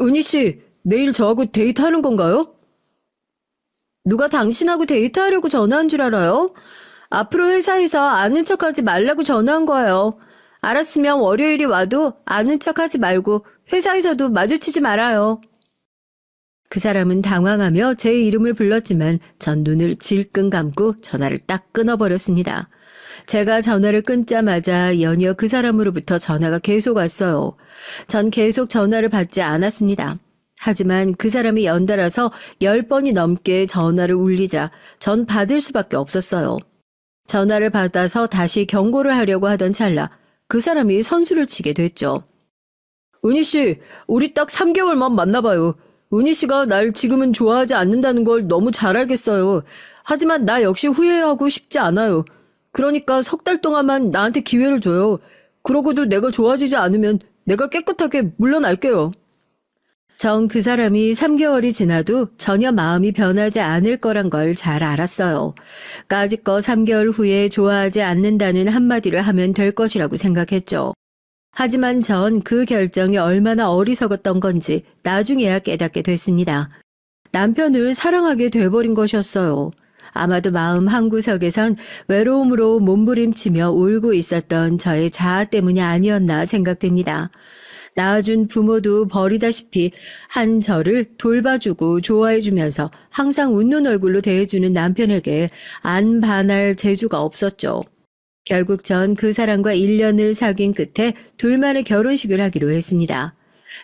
은희씨, 내일 저하고 데이트하는 건가요? 누가 당신하고 데이트하려고 전화한 줄 알아요? 앞으로 회사에서 아는 척하지 말라고 전화한 거예요. 알았으면 월요일이 와도 아는 척하지 말고 회사에서도 마주치지 말아요. 그 사람은 당황하며 제 이름을 불렀지만 전 눈을 질끈 감고 전화를 딱 끊어버렸습니다. 제가 전화를 끊자마자 연이어 그 사람으로부터 전화가 계속 왔어요. 전 계속 전화를 받지 않았습니다. 하지만 그 사람이 연달아서 10번이 넘게 전화를 울리자 전 받을 수밖에 없었어요. 전화를 받아서 다시 경고를 하려고 하던 찰나 그 사람이 선수를 치게 됐죠. 은희씨, 우리 딱 3개월만 만나봐요. 은희씨가 날 지금은 좋아하지 않는다는 걸 너무 잘 알겠어요. 하지만 나 역시 후회하고 싶지 않아요. 그러니까 3달 동안만 나한테 기회를 줘요. 그러고도 내가 좋아지지 않으면 내가 깨끗하게 물러날게요. 전 그 사람이 3개월이 지나도 전혀 마음이 변하지 않을 거란 걸 잘 알았어요. 까짓거 3개월 후에 좋아하지 않는다는 한마디를 하면 될 것이라고 생각했죠. 하지만 전 그 결정이 얼마나 어리석었던 건지 나중에야 깨닫게 됐습니다. 남편을 사랑하게 돼버린 것이었어요. 아마도 마음 한구석에선 외로움으로 몸부림치며 울고 있었던 저의 자아 때문이 아니었나 생각됩니다. 낳아준 부모도 버리다시피 한 저를 돌봐주고 좋아해주면서 항상 웃는 얼굴로 대해주는 남편에게 안 반할 재주가 없었죠. 결국 전 그 사람과 1년을 사귄 끝에 둘만의 결혼식을 하기로 했습니다.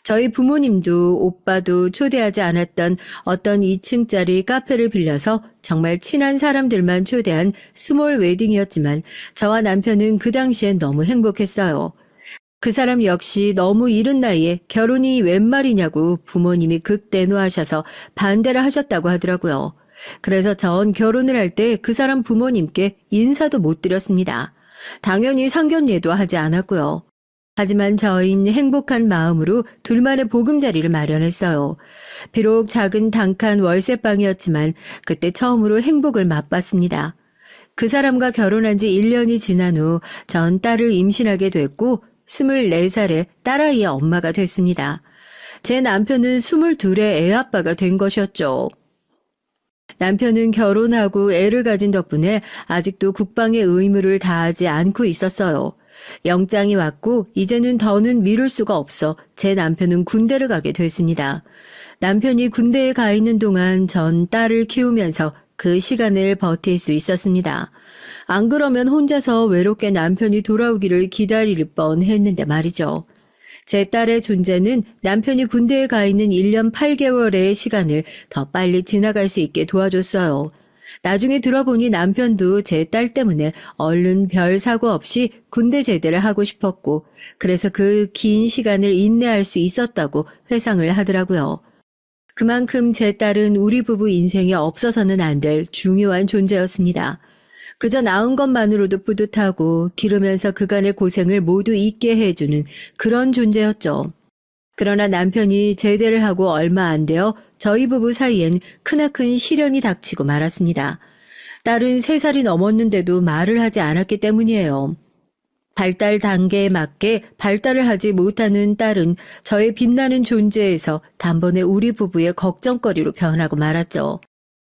저희 부모님도 오빠도 초대하지 않았던 어떤 2층짜리 카페를 빌려서 정말 친한 사람들만 초대한 스몰 웨딩이었지만 저와 남편은 그 당시엔 너무 행복했어요. 그 사람 역시 너무 이른 나이에 결혼이 웬 말이냐고 부모님이 극대노하셔서 반대를 하셨다고 하더라고요. 그래서 전 결혼을 할 때 그 사람 부모님께 인사도 못 드렸습니다. 당연히 상견례도 하지 않았고요. 하지만 저희는 행복한 마음으로 둘만의 보금자리를 마련했어요. 비록 작은 단칸 월세방이었지만 그때 처음으로 행복을 맛봤습니다. 그 사람과 결혼한 지 1년이 지난 후 전 딸을 임신하게 됐고 24살에 딸아이의 엄마가 됐습니다. 제 남편은 22의 애아빠가 된 것이었죠. 남편은 결혼하고 애를 가진 덕분에 아직도 국방의 의무를 다하지 않고 있었어요. 영장이 왔고 이제는 더는 미룰 수가 없어 제 남편은 군대를 가게 됐습니다. 남편이 군대에 가 있는 동안 전 딸을 키우면서 그 시간을 버틸 수 있었습니다. 안 그러면 혼자서 외롭게 남편이 돌아오기를 기다릴 뻔했는데 말이죠. 제 딸의 존재는 남편이 군대에 가 있는 1년 8개월의 시간을 더 빨리 지나갈 수 있게 도와줬어요. 나중에 들어보니 남편도 제 딸 때문에 얼른 별 사고 없이 군대 제대를 하고 싶었고 그래서 그 긴 시간을 인내할 수 있었다고 회상을 하더라고요. 그만큼 제 딸은 우리 부부 인생에 없어서는 안 될 중요한 존재였습니다. 그저 낳은 것만으로도 뿌듯하고 기르면서 그간의 고생을 모두 잊게 해주는 그런 존재였죠. 그러나 남편이 제대를 하고 얼마 안 되어 저희 부부 사이엔 크나큰 시련이 닥치고 말았습니다. 딸은 3살이 넘었는데도 말을 하지 않았기 때문이에요. 발달 단계에 맞게 발달을 하지 못하는 딸은 저의 빛나는 존재에서 단번에 우리 부부의 걱정거리로 변하고 말았죠.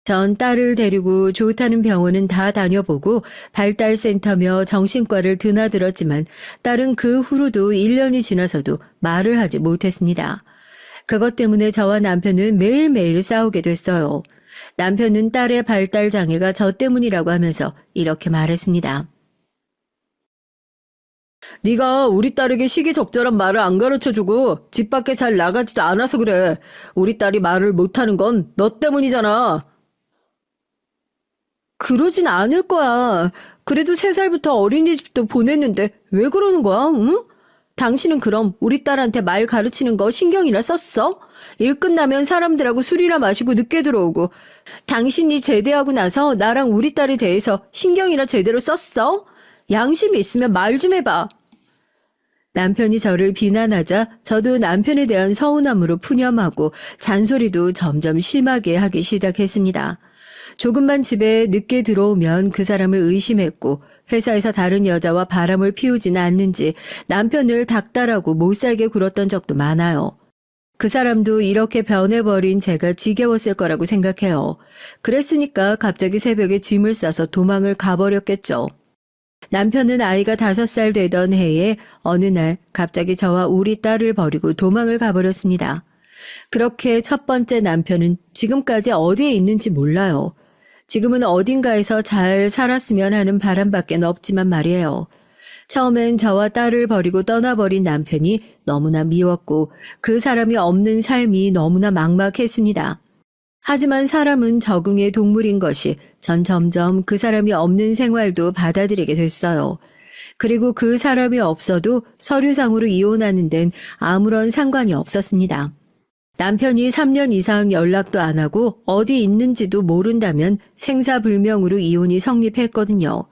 전 딸을 데리고 좋다는 병원은 다 다녀보고 발달센터며 정신과를 드나들었지만 딸은 그 후로도 1년이 지나서도 말을 하지 못했습니다. 그것 때문에 저와 남편은 매일매일 싸우게 됐어요. 남편은 딸의 발달 장애가 저 때문이라고 하면서 이렇게 말했습니다. 네가 우리 딸에게 시기적절한 말을 안 가르쳐주고 집 밖에 잘 나가지도 않아서 그래. 우리 딸이 말을 못하는 건 너 때문이잖아. 그러진 않을 거야. 그래도 3살부터 어린이집도 보냈는데 왜 그러는 거야? 응? 당신은 그럼 우리 딸한테 말 가르치는 거 신경이나 썼어? 일 끝나면 사람들하고 술이나 마시고 늦게 들어오고 당신이 제대하고 나서 나랑 우리 딸에 대해서 신경이나 제대로 썼어? 양심이 있으면 말 좀 해봐. 남편이 저를 비난하자 저도 남편에 대한 서운함으로 푸념하고 잔소리도 점점 심하게 하기 시작했습니다. 조금만 집에 늦게 들어오면 그 사람을 의심했고 회사에서 다른 여자와 바람을 피우지는 않는지 남편을 닥달하고 못살게 굴었던 적도 많아요. 그 사람도 이렇게 변해버린 제가 지겨웠을 거라고 생각해요. 그랬으니까 갑자기 새벽에 짐을 싸서 도망을 가버렸겠죠. 남편은 아이가 5살 되던 해에 어느 날 갑자기 저와 우리 딸을 버리고 도망을 가버렸습니다. 그렇게 첫 번째 남편은 지금까지 어디에 있는지 몰라요. 지금은 어딘가에서 잘 살았으면 하는 바람밖에 없지만 말이에요. 처음엔 저와 딸을 버리고 떠나버린 남편이 너무나 미웠고 그 사람이 없는 삶이 너무나 막막했습니다. 하지만 사람은 적응의 동물인 것이 전 점점 그 사람이 없는 생활도 받아들이게 됐어요. 그리고 그 사람이 없어도 서류상으로 이혼하는 데는 아무런 상관이 없었습니다. 남편이 3년 이상 연락도 안 하고 어디 있는지도 모른다면 생사불명으로 이혼이 성립했거든요.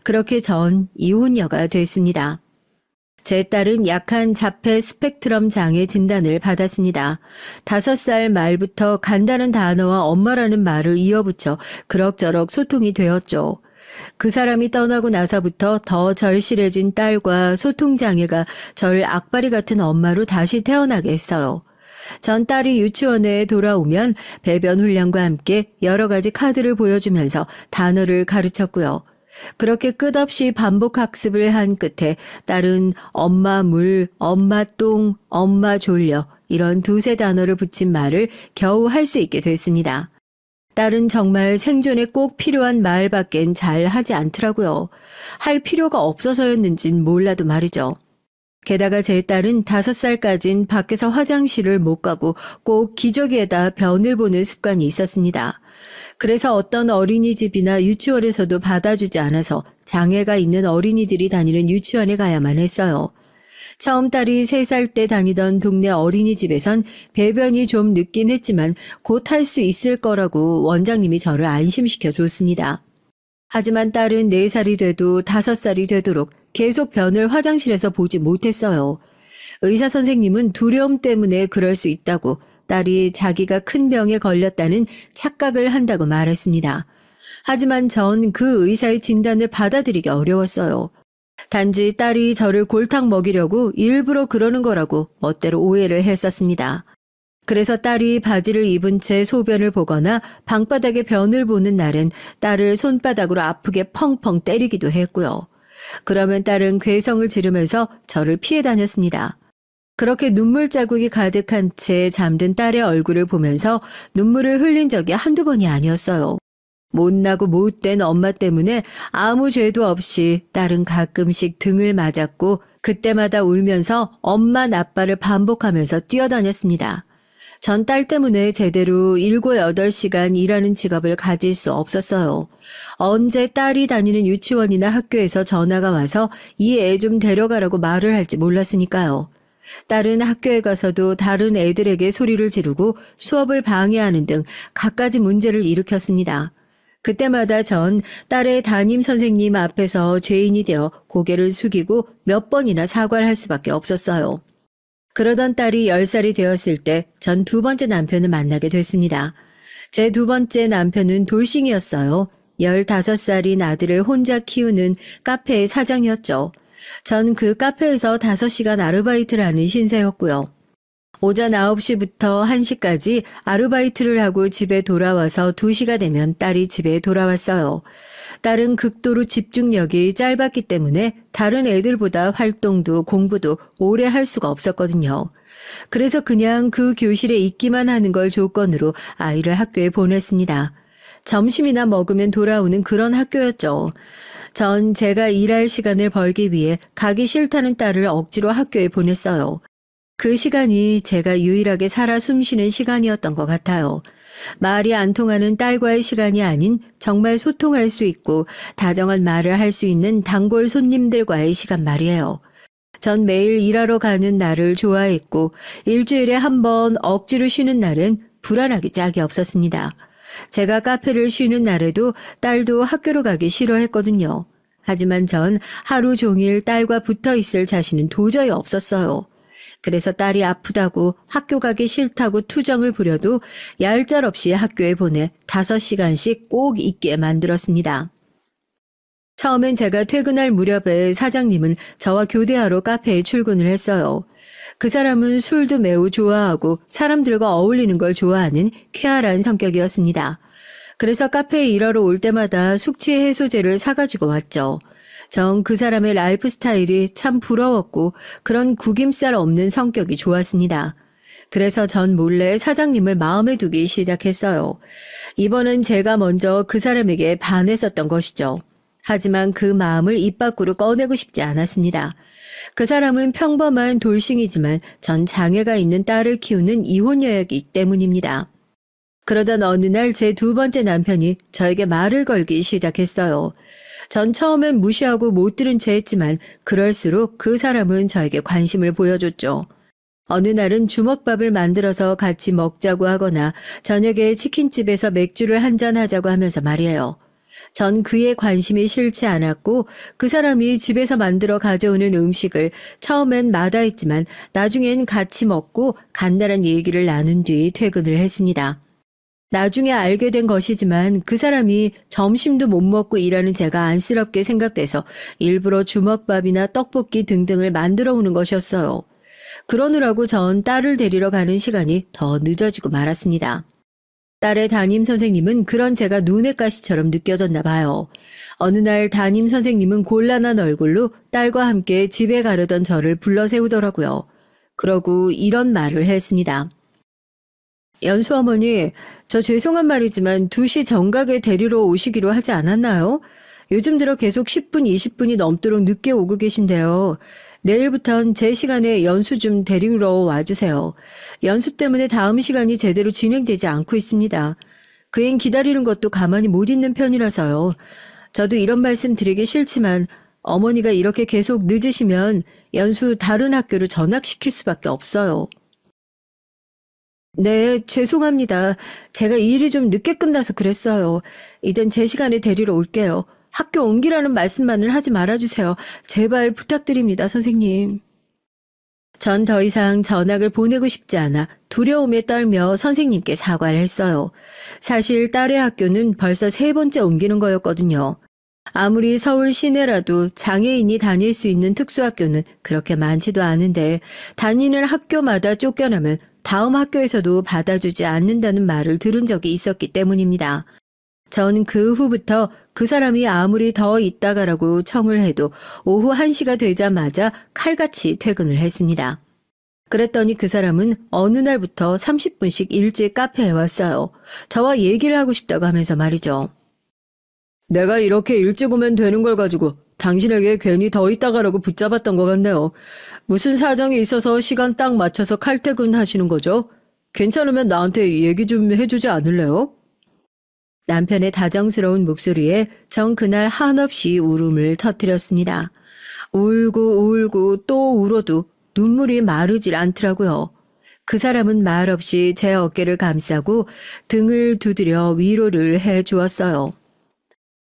그렇게 전 이혼녀가 됐습니다. 제 딸은 약한 자폐 스펙트럼 장애 진단을 받았습니다. 5살 말부터 간다는 단어와 엄마라는 말을 이어붙여 그럭저럭 소통이 되었죠. 그 사람이 떠나고 나서부터 더 절실해진 딸과 소통장애가 절 악바리 같은 엄마로 다시 태어나게 했어요. 전 딸이 유치원에 돌아오면 배변 훈련과 함께 여러 가지 카드를 보여주면서 단어를 가르쳤고요. 그렇게 끝없이 반복 학습을 한 끝에 딸은 엄마 물, 엄마 똥, 엄마 졸려 이런 두세 단어를 붙인 말을 겨우 할 수 있게 됐습니다. 딸은 정말 생존에 꼭 필요한 말밖엔 잘 하지 않더라고요. 할 필요가 없어서였는진 몰라도 말이죠. 게다가 제 딸은 5살까진 밖에서 화장실을 못 가고 꼭 기저귀에다 변을 보는 습관이 있었습니다. 그래서 어떤 어린이집이나 유치원에서도 받아주지 않아서 장애가 있는 어린이들이 다니는 유치원에 가야만 했어요. 처음 딸이 3살 때 다니던 동네 어린이집에선 배변이 좀 늦긴 했지만 곧 할 수 있을 거라고 원장님이 저를 안심시켜 줬습니다. 하지만 딸은 4살이 돼도 5살이 되도록 계속 변을 화장실에서 보지 못했어요. 의사 선생님은 두려움 때문에 그럴 수 있다고 딸이 자기가 큰 병에 걸렸다는 착각을 한다고 말했습니다. 하지만 전 그 의사의 진단을 받아들이기 어려웠어요. 단지 딸이 저를 골탕 먹이려고 일부러 그러는 거라고 멋대로 오해를 했었습니다. 그래서 딸이 바지를 입은 채 소변을 보거나 방바닥에 변을 보는 날은 딸을 손바닥으로 아프게 펑펑 때리기도 했고요. 그러면 딸은 괴성을 지르면서 저를 피해 다녔습니다. 그렇게 눈물 자국이 가득한 채 잠든 딸의 얼굴을 보면서 눈물을 흘린 적이 한두 번이 아니었어요. 못나고 못된 엄마 때문에 아무 죄도 없이 딸은 가끔씩 등을 맞았고 그때마다 울면서 엄마 나빠를 반복하면서 뛰어다녔습니다. 전 딸 때문에 제대로 7, 8시간 일하는 직업을 가질 수 없었어요. 언제 딸이 다니는 유치원이나 학교에서 전화가 와서 이 애 좀 데려가라고 말을 할지 몰랐으니까요. 딸은 학교에 가서도 다른 애들에게 소리를 지르고 수업을 방해하는 등 갖가지 문제를 일으켰습니다. 그때마다 전 딸의 담임 선생님 앞에서 죄인이 되어 고개를 숙이고 몇 번이나 사과를 할 수밖에 없었어요. 그러던 딸이 10살이 되었을 때 전 2번째 남편을 만나게 됐습니다. 제 2번째 남편은 돌싱이었어요. 15살인 아들을 혼자 키우는 카페의 사장이었죠. 전 그 카페에서 5시간 아르바이트를 하는 신세였고요. 오전 9시부터 1시까지 아르바이트를 하고 집에 돌아와서 2시가 되면 딸이 집에 돌아왔어요. 딸은 극도로 집중력이 짧았기 때문에 다른 애들보다 활동도 공부도 오래 할 수가 없었거든요. 그래서 그냥 그 교실에 있기만 하는 걸 조건으로 아이를 학교에 보냈습니다. 점심이나 먹으면 돌아오는 그런 학교였죠. 전 제가 일할 시간을 벌기 위해 가기 싫다는 딸을 억지로 학교에 보냈어요. 그 시간이 제가 유일하게 살아 숨쉬는 시간이었던 것 같아요. 말이 안 통하는 딸과의 시간이 아닌 정말 소통할 수 있고 다정한 말을 할 수 있는 단골 손님들과의 시간 말이에요. 전 매일 일하러 가는 날을 좋아했고 일주일에 한 번 억지로 쉬는 날은 불안하기 짝이 없었습니다. 제가 카페를 쉬는 날에도 딸도 학교로 가기 싫어했거든요. 하지만 전 하루 종일 딸과 붙어 있을 자신은 도저히 없었어요. 그래서 딸이 아프다고 학교 가기 싫다고 투정을 부려도 얄짤없이 학교에 보내 5시간씩 꼭 있게 만들었습니다. 처음엔 제가 퇴근할 무렵에 사장님은 저와 교대하러 카페에 출근을 했어요. 그 사람은 술도 매우 좋아하고 사람들과 어울리는 걸 좋아하는 쾌활한 성격이었습니다. 그래서 카페에 일하러 올 때마다 숙취 해소제를 사가지고 왔죠. 전 그 사람의 라이프 스타일이 참 부러웠고 그런 구김살 없는 성격이 좋았습니다. 그래서 전 몰래 사장님을 마음에 두기 시작했어요. 이번은 제가 먼저 그 사람에게 반했었던 것이죠. 하지만 그 마음을 입 밖으로 꺼내고 싶지 않았습니다. 그 사람은 평범한 돌싱이지만 전 장애가 있는 딸을 키우는 이혼녀였기 때문입니다. 그러던 어느 날 제 2번째 남편이 저에게 말을 걸기 시작했어요. 전 처음엔 무시하고 못 들은 채 했지만 그럴수록 그 사람은 저에게 관심을 보여줬죠. 어느 날은 주먹밥을 만들어서 같이 먹자고 하거나 저녁에 치킨집에서 맥주를 한잔 하자고 하면서 말이에요. 전 그의 관심이 싫지 않았고 그 사람이 집에서 만들어 가져오는 음식을 처음엔 마다했지만 나중엔 같이 먹고 간단한 얘기를 나눈 뒤 퇴근을 했습니다. 나중에 알게 된 것이지만 그 사람이 점심도 못 먹고 일하는 제가 안쓰럽게 생각돼서 일부러 주먹밥이나 떡볶이 등등을 만들어 오는 것이었어요. 그러느라고 전 딸을 데리러 가는 시간이 더 늦어지고 말았습니다. 딸의 담임 선생님은 그런 제가 눈의 가시처럼 느껴졌나 봐요. 어느 날 담임 선생님은 곤란한 얼굴로 딸과 함께 집에 가려던 저를 불러 세우더라고요. 그러고 이런 말을 했습니다. 연수 어머니, 저 죄송한 말이지만 2시 정각에 데리러 오시기로 하지 않았나요? 요즘 들어 계속 10분, 20분이 넘도록 늦게 오고 계신데요. 내일부턴 제 시간에 연수 좀 데리러 와주세요. 연수 때문에 다음 시간이 제대로 진행되지 않고 있습니다. 그 앤 기다리는 것도 가만히 못 있는 편이라서요. 저도 이런 말씀 드리기 싫지만 어머니가 이렇게 계속 늦으시면 연수 다른 학교로 전학시킬 수밖에 없어요. 네, 죄송합니다. 제가 일이 좀 늦게 끝나서 그랬어요. 이젠 제 시간에 데리러 올게요. 학교 옮기라는 말씀만을 하지 말아주세요. 제발 부탁드립니다, 선생님. 전 더 이상 전학을 보내고 싶지 않아 두려움에 떨며 선생님께 사과를 했어요. 사실 딸의 학교는 벌써 3번째 옮기는 거였거든요. 아무리 서울 시내라도 장애인이 다닐 수 있는 특수학교는 그렇게 많지도 않은데 다니는 학교마다 쫓겨나면 다음 학교에서도 받아주지 않는다는 말을 들은 적이 있었기 때문입니다. 전 그 후부터 그 사람이 아무리 더 있다가라고 청을 해도 오후 1시가 되자마자 칼같이 퇴근을 했습니다. 그랬더니 그 사람은 어느 날부터 30분씩 일찍 카페에 왔어요. 저와 얘기를 하고 싶다고 하면서 말이죠. 내가 이렇게 일찍 오면 되는 걸 가지고 당신에게 괜히 더 있다가라고 붙잡았던 것 같네요. 무슨 사정이 있어서 시간 딱 맞춰서 칼퇴근 하시는 거죠? 괜찮으면 나한테 얘기 좀 해주지 않을래요? 남편의 다정스러운 목소리에 전 그날 한없이 울음을 터뜨렸습니다. 울고 또 울어도 눈물이 마르질 않더라고요. 그 사람은 말없이 제 어깨를 감싸고 등을 두드려 위로를 해 주었어요.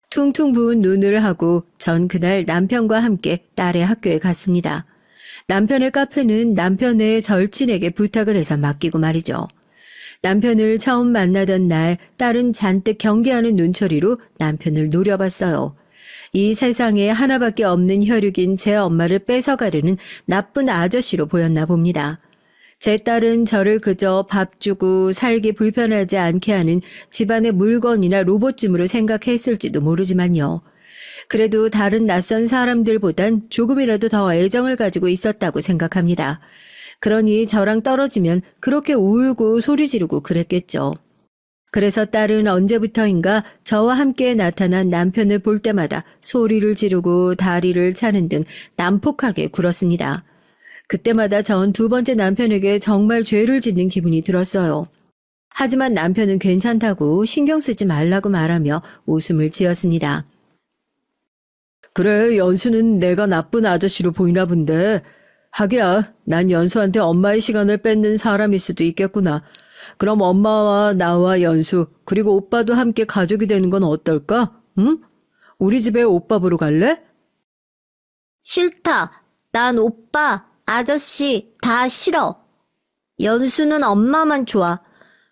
퉁퉁 부은 눈을 하고 전 그날 남편과 함께 딸의 학교에 갔습니다. 남편의 카페는 남편의 절친에게 부탁을 해서 맡기고 말이죠. 남편을 처음 만나던 날 딸은 잔뜩 경계하는 눈초리로 남편을 노려봤어요. 이 세상에 하나밖에 없는 혈육인 제 엄마를 뺏어가려는 나쁜 아저씨로 보였나 봅니다. 제 딸은 저를 그저 밥 주고 살기 불편하지 않게 하는 집안의 물건이나 로봇쯤으로 생각했을지도 모르지만요. 그래도 다른 낯선 사람들보단 조금이라도 더 애정을 가지고 있었다고 생각합니다. 그러니 저랑 떨어지면 그렇게 울고 소리 지르고 그랬겠죠. 그래서 딸은 언제부터인가 저와 함께 나타난 남편을 볼 때마다 소리를 지르고 다리를 차는 등 난폭하게 굴었습니다. 그때마다 전 2번째 남편에게 정말 죄를 짓는 기분이 들었어요. 하지만 남편은 괜찮다고 신경 쓰지 말라고 말하며 웃음을 지었습니다. 그래, 연수는 내가 나쁜 아저씨로 보이나 본데 하기야 난 연수한테 엄마의 시간을 뺏는 사람일 수도 있겠구나. 그럼 엄마와 나와 연수 그리고 오빠도 함께 가족이 되는 건 어떨까? 응? 우리 집에 오빠 보러 갈래? 싫다. 난 오빠, 아저씨 다 싫어. 연수는 엄마만 좋아.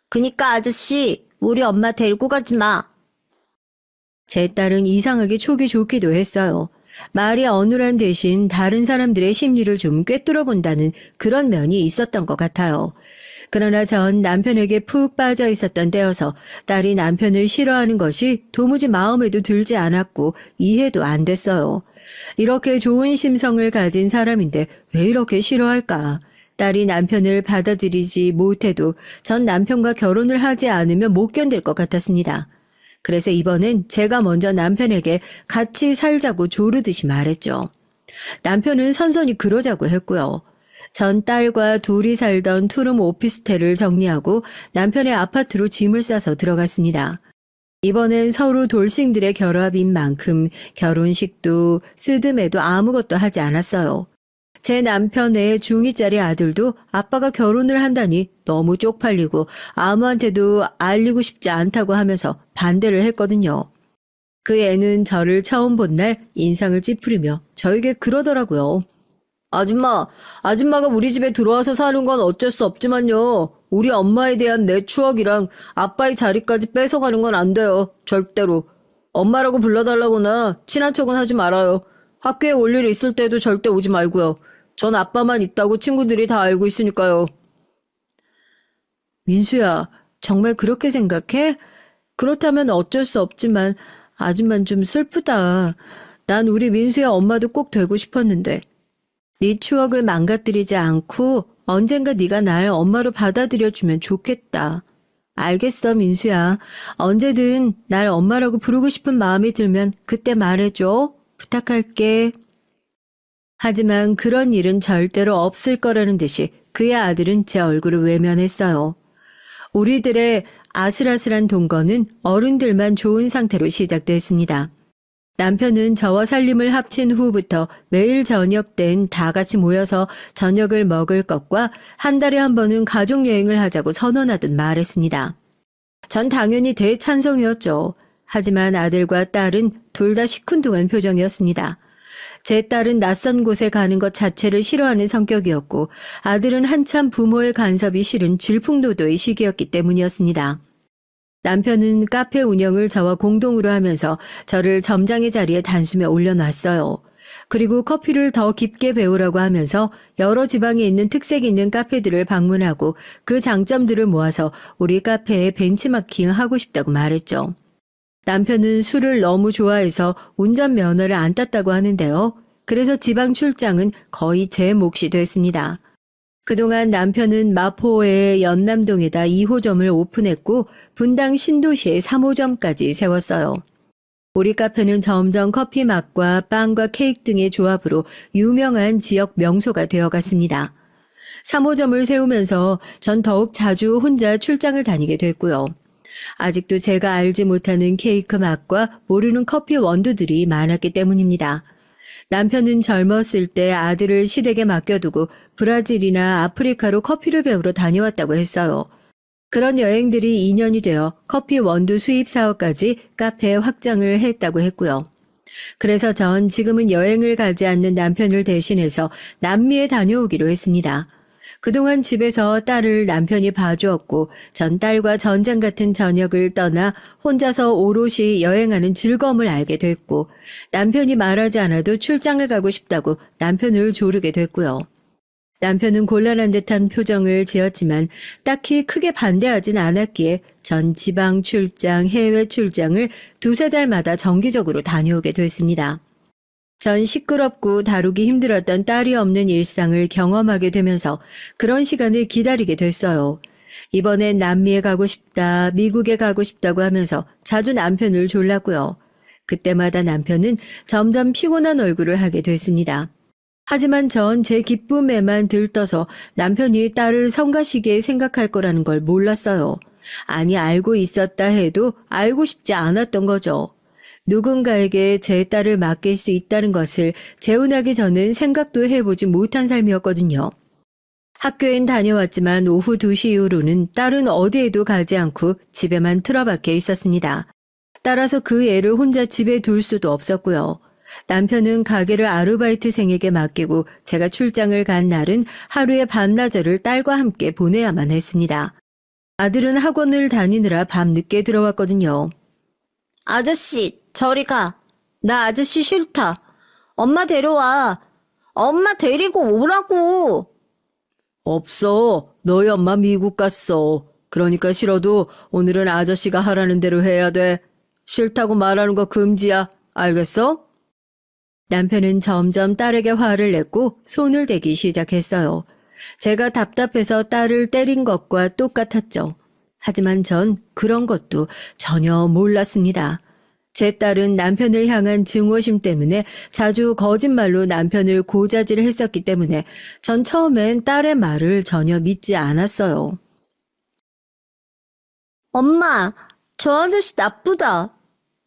그니까 아저씨, 우리 엄마 데리고 가지 마. 제 딸은 이상하게 촉이 좋기도 했어요. 말이 어눌한 대신 다른 사람들의 심리를 좀 꿰뚫어 본다는 그런 면이 있었던 것 같아요. 그러나 전 남편에게 푹 빠져 있었던 때여서 딸이 남편을 싫어하는 것이 도무지 마음에도 들지 않았고 이해도 안 됐어요. 이렇게 좋은 심성을 가진 사람인데 왜 이렇게 싫어할까? 딸이 남편을 받아들이지 못해도 전 남편과 결혼을 하지 않으면 못 견딜 것 같았습니다. 그래서 이번엔 제가 먼저 남편에게 같이 살자고 조르듯이 말했죠. 남편은 선선히 그러자고 했고요. 전 딸과 둘이 살던 투룸 오피스텔을 정리하고 남편의 아파트로 짐을 싸서 들어갔습니다. 이번엔 서로 돌싱들의 결합인 만큼 결혼식도 쓰듬에도 아무것도 하지 않았어요. 제 남편의 중2짜리 아들도 아빠가 결혼을 한다니 너무 쪽팔리고 아무한테도 알리고 싶지 않다고 하면서 반대를 했거든요. 그 애는 저를 처음 본 날 인상을 찌푸리며 저에게 그러더라고요. 아줌마가 우리 집에 들어와서 사는 건 어쩔 수 없지만요. 우리 엄마에 대한 내 추억이랑 아빠의 자리까지 뺏어가는 건 안 돼요. 절대로. 엄마라고 불러달라거나 친한 척은 하지 말아요. 학교에 올 일 있을 때도 절대 오지 말고요. 전 아빠만 있다고 친구들이 다 알고 있으니까요. 민수야, 정말 그렇게 생각해? 그렇다면 어쩔 수 없지만 아줌만 좀 슬프다. 난 우리 민수야 엄마도 꼭 되고 싶었는데. 네 추억을 망가뜨리지 않고 언젠가 네가 날 엄마로 받아들여주면 좋겠다. 알겠어, 민수야. 언제든 날 엄마라고 부르고 싶은 마음이 들면 그때 말해줘. 부탁할게. 하지만 그런 일은 절대로 없을 거라는 듯이 그의 아들은 제 얼굴을 외면했어요. 우리들의 아슬아슬한 동거는 어른들만 좋은 상태로 시작됐습니다. 남편은 저와 살림을 합친 후부터 매일 저녁 땐 다 같이 모여서 저녁을 먹을 것과 한 달에 한 번은 가족여행을 하자고 선언하듯 말했습니다. 전 당연히 대찬성이었죠. 하지만 아들과 딸은 둘 다 시큰둥한 표정이었습니다. 제 딸은 낯선 곳에 가는 것 자체를 싫어하는 성격이었고 아들은 한참 부모의 간섭이 싫은 질풍노도의 시기였기 때문이었습니다. 남편은 카페 운영을 저와 공동으로 하면서 저를 점장의 자리에 단숨에 올려놨어요. 그리고 커피를 더 깊게 배우라고 하면서 여러 지방에 있는 특색 있는 카페들을 방문하고 그 장점들을 모아서 우리 카페에 벤치마킹하고 싶다고 말했죠. 남편은 술을 너무 좋아해서 운전면허를 안 땄다고 하는데요. 그래서 지방 출장은 거의 제 몫이 됐습니다. 그동안 남편은 마포의 연남동에다 2호점을 오픈했고 분당 신도시에 3호점까지 세웠어요. 우리 카페는 점점 커피 맛과 빵과 케이크 등의 조합으로 유명한 지역 명소가 되어갔습니다. 3호점을 세우면서 전 더욱 자주 혼자 출장을 다니게 됐고요. 아직도 제가 알지 못하는 케이크 맛과 모르는 커피 원두들이 많았기 때문입니다. 남편은 젊었을 때 아들을 시댁에 맡겨두고 브라질이나 아프리카로 커피를 배우러 다녀왔다고 했어요. 그런 여행들이 인연이 되어 커피 원두 수입 사업까지 카페에 확장을 했다고 했고요. 그래서 전 지금은 여행을 가지 않는 남편을 대신해서 남미에 다녀오기로 했습니다. 그동안 집에서 딸을 남편이 봐주었고 전 딸과 전장 같은 저녁을 떠나 혼자서 오롯이 여행하는 즐거움을 알게 됐고 남편이 말하지 않아도 출장을 가고 싶다고 남편을 조르게 됐고요. 남편은 곤란한 듯한 표정을 지었지만 딱히 크게 반대하진 않았기에 전 지방 출장, 해외 출장을 두세 달마다 정기적으로 다녀오게 됐습니다. 전 시끄럽고 다루기 힘들었던 딸이 없는 일상을 경험하게 되면서 그런 시간을 기다리게 됐어요. 이번엔 남미에 가고 싶다, 미국에 가고 싶다고 하면서 자주 남편을 졸랐고요. 그때마다 남편은 점점 피곤한 얼굴을 하게 됐습니다. 하지만 전 제 기쁨에만 들떠서 남편이 딸을 성가시게 생각할 거라는 걸 몰랐어요. 아니, 알고 있었다 해도 알고 싶지 않았던 거죠. 누군가에게 제 딸을 맡길 수 있다는 것을 재혼하기 전은 생각도 해보지 못한 삶이었거든요. 학교엔 다녀왔지만 오후 2시 이후로는 딸은 어디에도 가지 않고 집에만 틀어박혀 있었습니다. 따라서 그 애를 혼자 집에 둘 수도 없었고요. 남편은 가게를 아르바이트생에게 맡기고 제가 출장을 간 날은 하루의 반나절을 딸과 함께 보내야만 했습니다. 아들은 학원을 다니느라 밤늦게 들어왔거든요. 아저씨, 저리 가. 나 아저씨 싫다. 엄마 데려와. 엄마 데리고 오라고. 없어. 너희 엄마 미국 갔어. 그러니까 싫어도 오늘은 아저씨가 하라는 대로 해야 돼. 싫다고 말하는 거 금지야. 알겠어? 남편은 점점 딸에게 화를 냈고 손을 대기 시작했어요. 제가 답답해서 딸을 때린 것과 똑같았죠. 하지만 전 그런 것도 전혀 몰랐습니다. 제 딸은 남편을 향한 증오심 때문에 자주 거짓말로 남편을 고자질했었기 때문에 전 처음엔 딸의 말을 전혀 믿지 않았어요. 엄마, 저 아저씨 나쁘다.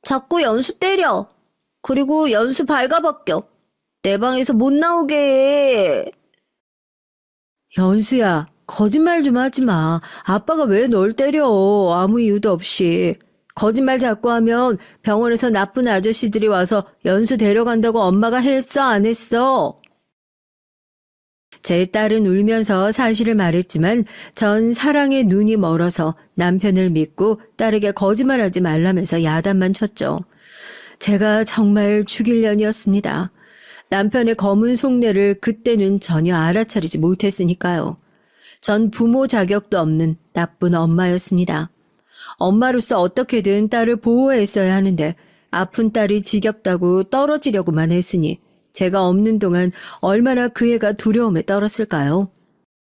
자꾸 연수 때려. 그리고 연수 발가벗겨. 내 방에서 못 나오게 해. 연수야, 거짓말 좀 하지 마. 아빠가 왜 널 때려? 아무 이유도 없이. 거짓말 자꾸 하면 병원에서 나쁜 아저씨들이 와서 연수 데려간다고 엄마가 했어, 안 했어? 제 딸은 울면서 사실을 말했지만 전 사랑에 눈이 멀어서 남편을 믿고 딸에게 거짓말하지 말라면서 야단만 쳤죠. 제가 정말 죽일 년이었습니다. 남편의 검은 속내를 그때는 전혀 알아차리지 못했으니까요. 전 부모 자격도 없는 나쁜 엄마였습니다. 엄마로서 어떻게든 딸을 보호했어야 하는데 아픈 딸이 지겹다고 떨어지려고만 했으니 제가 없는 동안 얼마나 그 애가 두려움에 떨었을까요?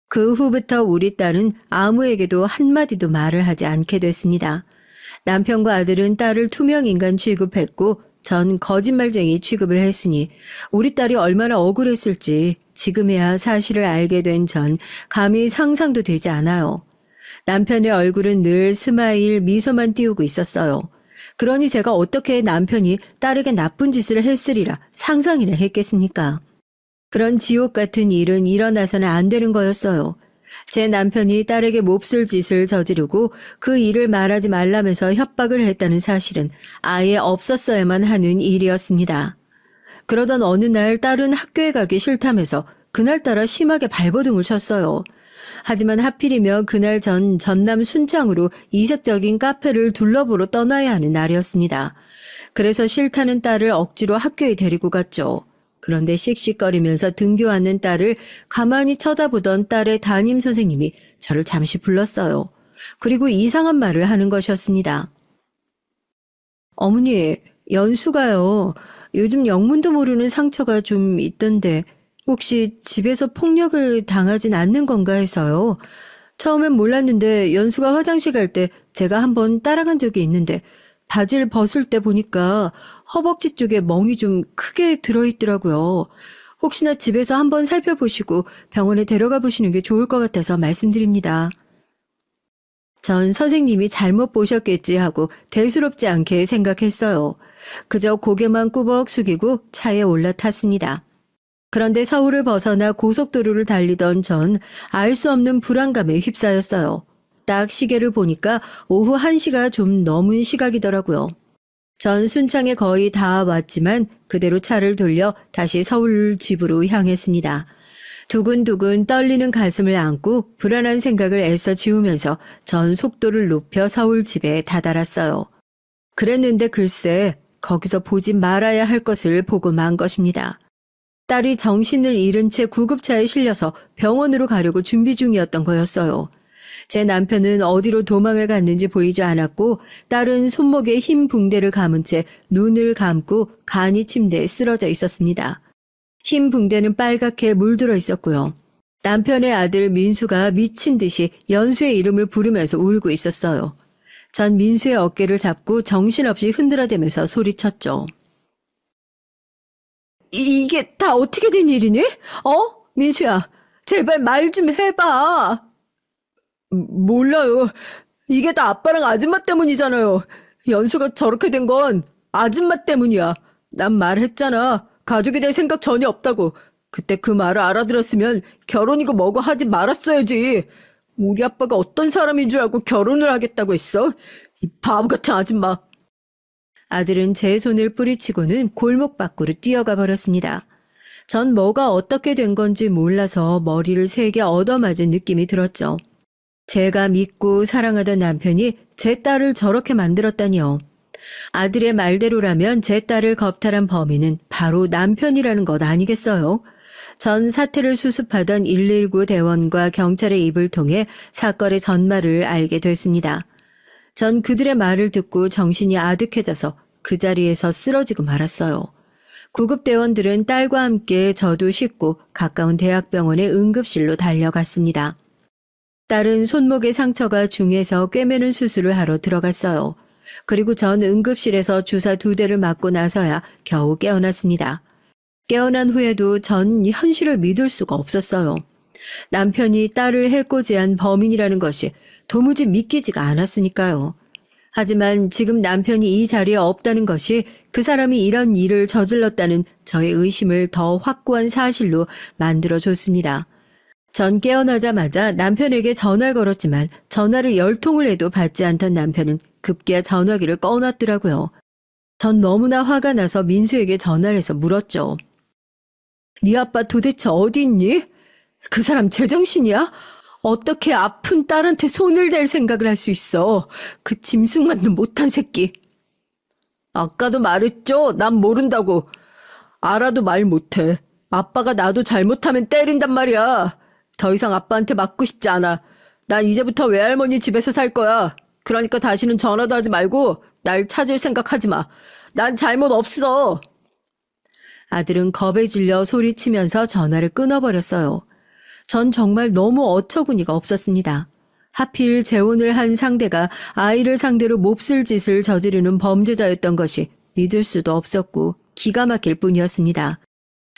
그 후부터 우리 딸은 아무에게도 한마디도 말을 하지 않게 됐습니다. 남편과 아들은 딸을 투명인간 취급했고 전 거짓말쟁이 취급을 했으니 우리 딸이 얼마나 억울했을지 지금에야 사실을 알게 된 전 감히 상상도 되지 않아요. 남편의 얼굴은 늘 스마일 미소만 띄우고 있었어요. 그러니 제가 어떻게 남편이 딸에게 나쁜 짓을 했으리라 상상이나 했겠습니까? 그런 지옥 같은 일은 일어나서는 안 되는 거였어요. 제 남편이 딸에게 몹쓸 짓을 저지르고 그 일을 말하지 말라면서 협박을 했다는 사실은 아예 없었어야만 하는 일이었습니다. 그러던 어느 날 딸은 학교에 가기 싫다면서 그날따라 심하게 발버둥을 쳤어요. 하지만 하필이면 그날 전 전남 순창으로 이색적인 카페를 둘러보러 떠나야 하는 날이었습니다. 그래서 싫다는 딸을 억지로 학교에 데리고 갔죠. 그런데 씩씩거리면서 등교하는 딸을 가만히 쳐다보던 딸의 담임 선생님이 저를 잠시 불렀어요. 그리고 이상한 말을 하는 것이었습니다. 어머니, 연수가요. 요즘 영문도 모르는 상처가 좀 있던데 혹시 집에서 폭력을 당하진 않는 건가 해서요. 처음엔 몰랐는데 연수가 화장실 갈 때 제가 한번 따라간 적이 있는데 바지를 벗을 때 보니까 허벅지 쪽에 멍이 좀 크게 들어있더라고요. 혹시나 집에서 한번 살펴보시고 병원에 데려가 보시는 게 좋을 것 같아서 말씀드립니다. 전 선생님이 잘못 보셨겠지 하고 대수롭지 않게 생각했어요. 그저 고개만 꾸벅 숙이고 차에 올라탔습니다. 그런데 서울을 벗어나 고속도로를 달리던 전 알 수 없는 불안감에 휩싸였어요. 딱 시계를 보니까 오후 1시가 좀 넘은 시각이더라고요. 전 순창에 거의 다 왔지만 그대로 차를 돌려 다시 서울 집으로 향했습니다. 두근두근 떨리는 가슴을 안고 불안한 생각을 애써 지우면서 전 속도를 높여 서울 집에 다다랐어요. 그랬는데 글쎄 거기서 보지 말아야 할 것을 보고 만 것입니다. 딸이 정신을 잃은 채 구급차에 실려서 병원으로 가려고 준비 중이었던 거였어요. 제 남편은 어디로 도망을 갔는지 보이지 않았고 딸은 손목에 흰 붕대를 감은 채 눈을 감고 간이 침대에 쓰러져 있었습니다. 흰 붕대는 빨갛게 물들어 있었고요. 남편의 아들 민수가 미친 듯이 연수의 이름을 부르면서 울고 있었어요. 전 민수의 어깨를 잡고 정신없이 흔들어대면서 소리쳤죠. 이게 다 어떻게 된 일이니? 민수야, 제발 말 좀 해봐. 몰라요. 이게 다 아빠랑 아줌마 때문이잖아요. 연수가 저렇게 된 건 아줌마 때문이야. 난 말했잖아. 가족이 될 생각 전혀 없다고. 그때 그 말을 알아들었으면 결혼이고 뭐고 하지 말았어야지. 우리 아빠가 어떤 사람인 줄 알고 결혼을 하겠다고 했어? 이 바보 같은 아줌마. 아들은 제 손을 뿌리치고는 골목 밖으로 뛰어가 버렸습니다. 전 뭐가 어떻게 된 건지 몰라서 머리를 세게 얻어맞은 느낌이 들었죠. 제가 믿고 사랑하던 남편이 제 딸을 저렇게 만들었다니요. 아들의 말대로라면 제 딸을 겁탈한 범인은 바로 남편이라는 것 아니겠어요? 전 사태를 수습하던 119 대원과 경찰의 입을 통해 사건의 전말을 알게 됐습니다. 전 그들의 말을 듣고 정신이 아득해져서 그 자리에서 쓰러지고 말았어요. 구급대원들은 딸과 함께 저도 싣고 가까운 대학병원의 응급실로 달려갔습니다. 딸은 손목에 상처가 중해서 꿰매는 수술을 하러 들어갔어요. 그리고 전 응급실에서 주사 2대를 맞고 나서야 겨우 깨어났습니다. 깨어난 후에도 전 현실을 믿을 수가 없었어요. 남편이 딸을 해코지한 범인이라는 것이 도무지 믿기지가 않았으니까요. 하지만 지금 남편이 이 자리에 없다는 것이 그 사람이 이런 일을 저질렀다는 저의 의심을 더 확고한 사실로 만들어줬습니다. 전 깨어나자마자 남편에게 전화를 걸었지만 전화를 10통을 해도 받지 않던 남편은 급기야 전화기를 꺼놨더라고요. 전 너무나 화가 나서 민수에게 전화를 해서 물었죠. 네 아빠 도대체 어디 있니? 그 사람 제정신이야? 어떻게 아픈 딸한테 손을 댈 생각을 할 수 있어? 그 짐승만도 못한 새끼. 아까도 말했죠. 난 모른다고. 알아도 말 못해. 아빠가 나도 잘못하면 때린단 말이야. 더 이상 아빠한테 맞고 싶지 않아. 난 이제부터 외할머니 집에서 살 거야. 그러니까 다시는 전화도 하지 말고 날 찾을 생각하지 마. 난 잘못 없어. 아들은 겁에 질려 소리치면서 전화를 끊어버렸어요. 전 정말 너무 어처구니가 없었습니다. 하필 재혼을 한 상대가 아이를 상대로 몹쓸 짓을 저지르는 범죄자였던 것이 믿을 수도 없었고 기가 막힐 뿐이었습니다.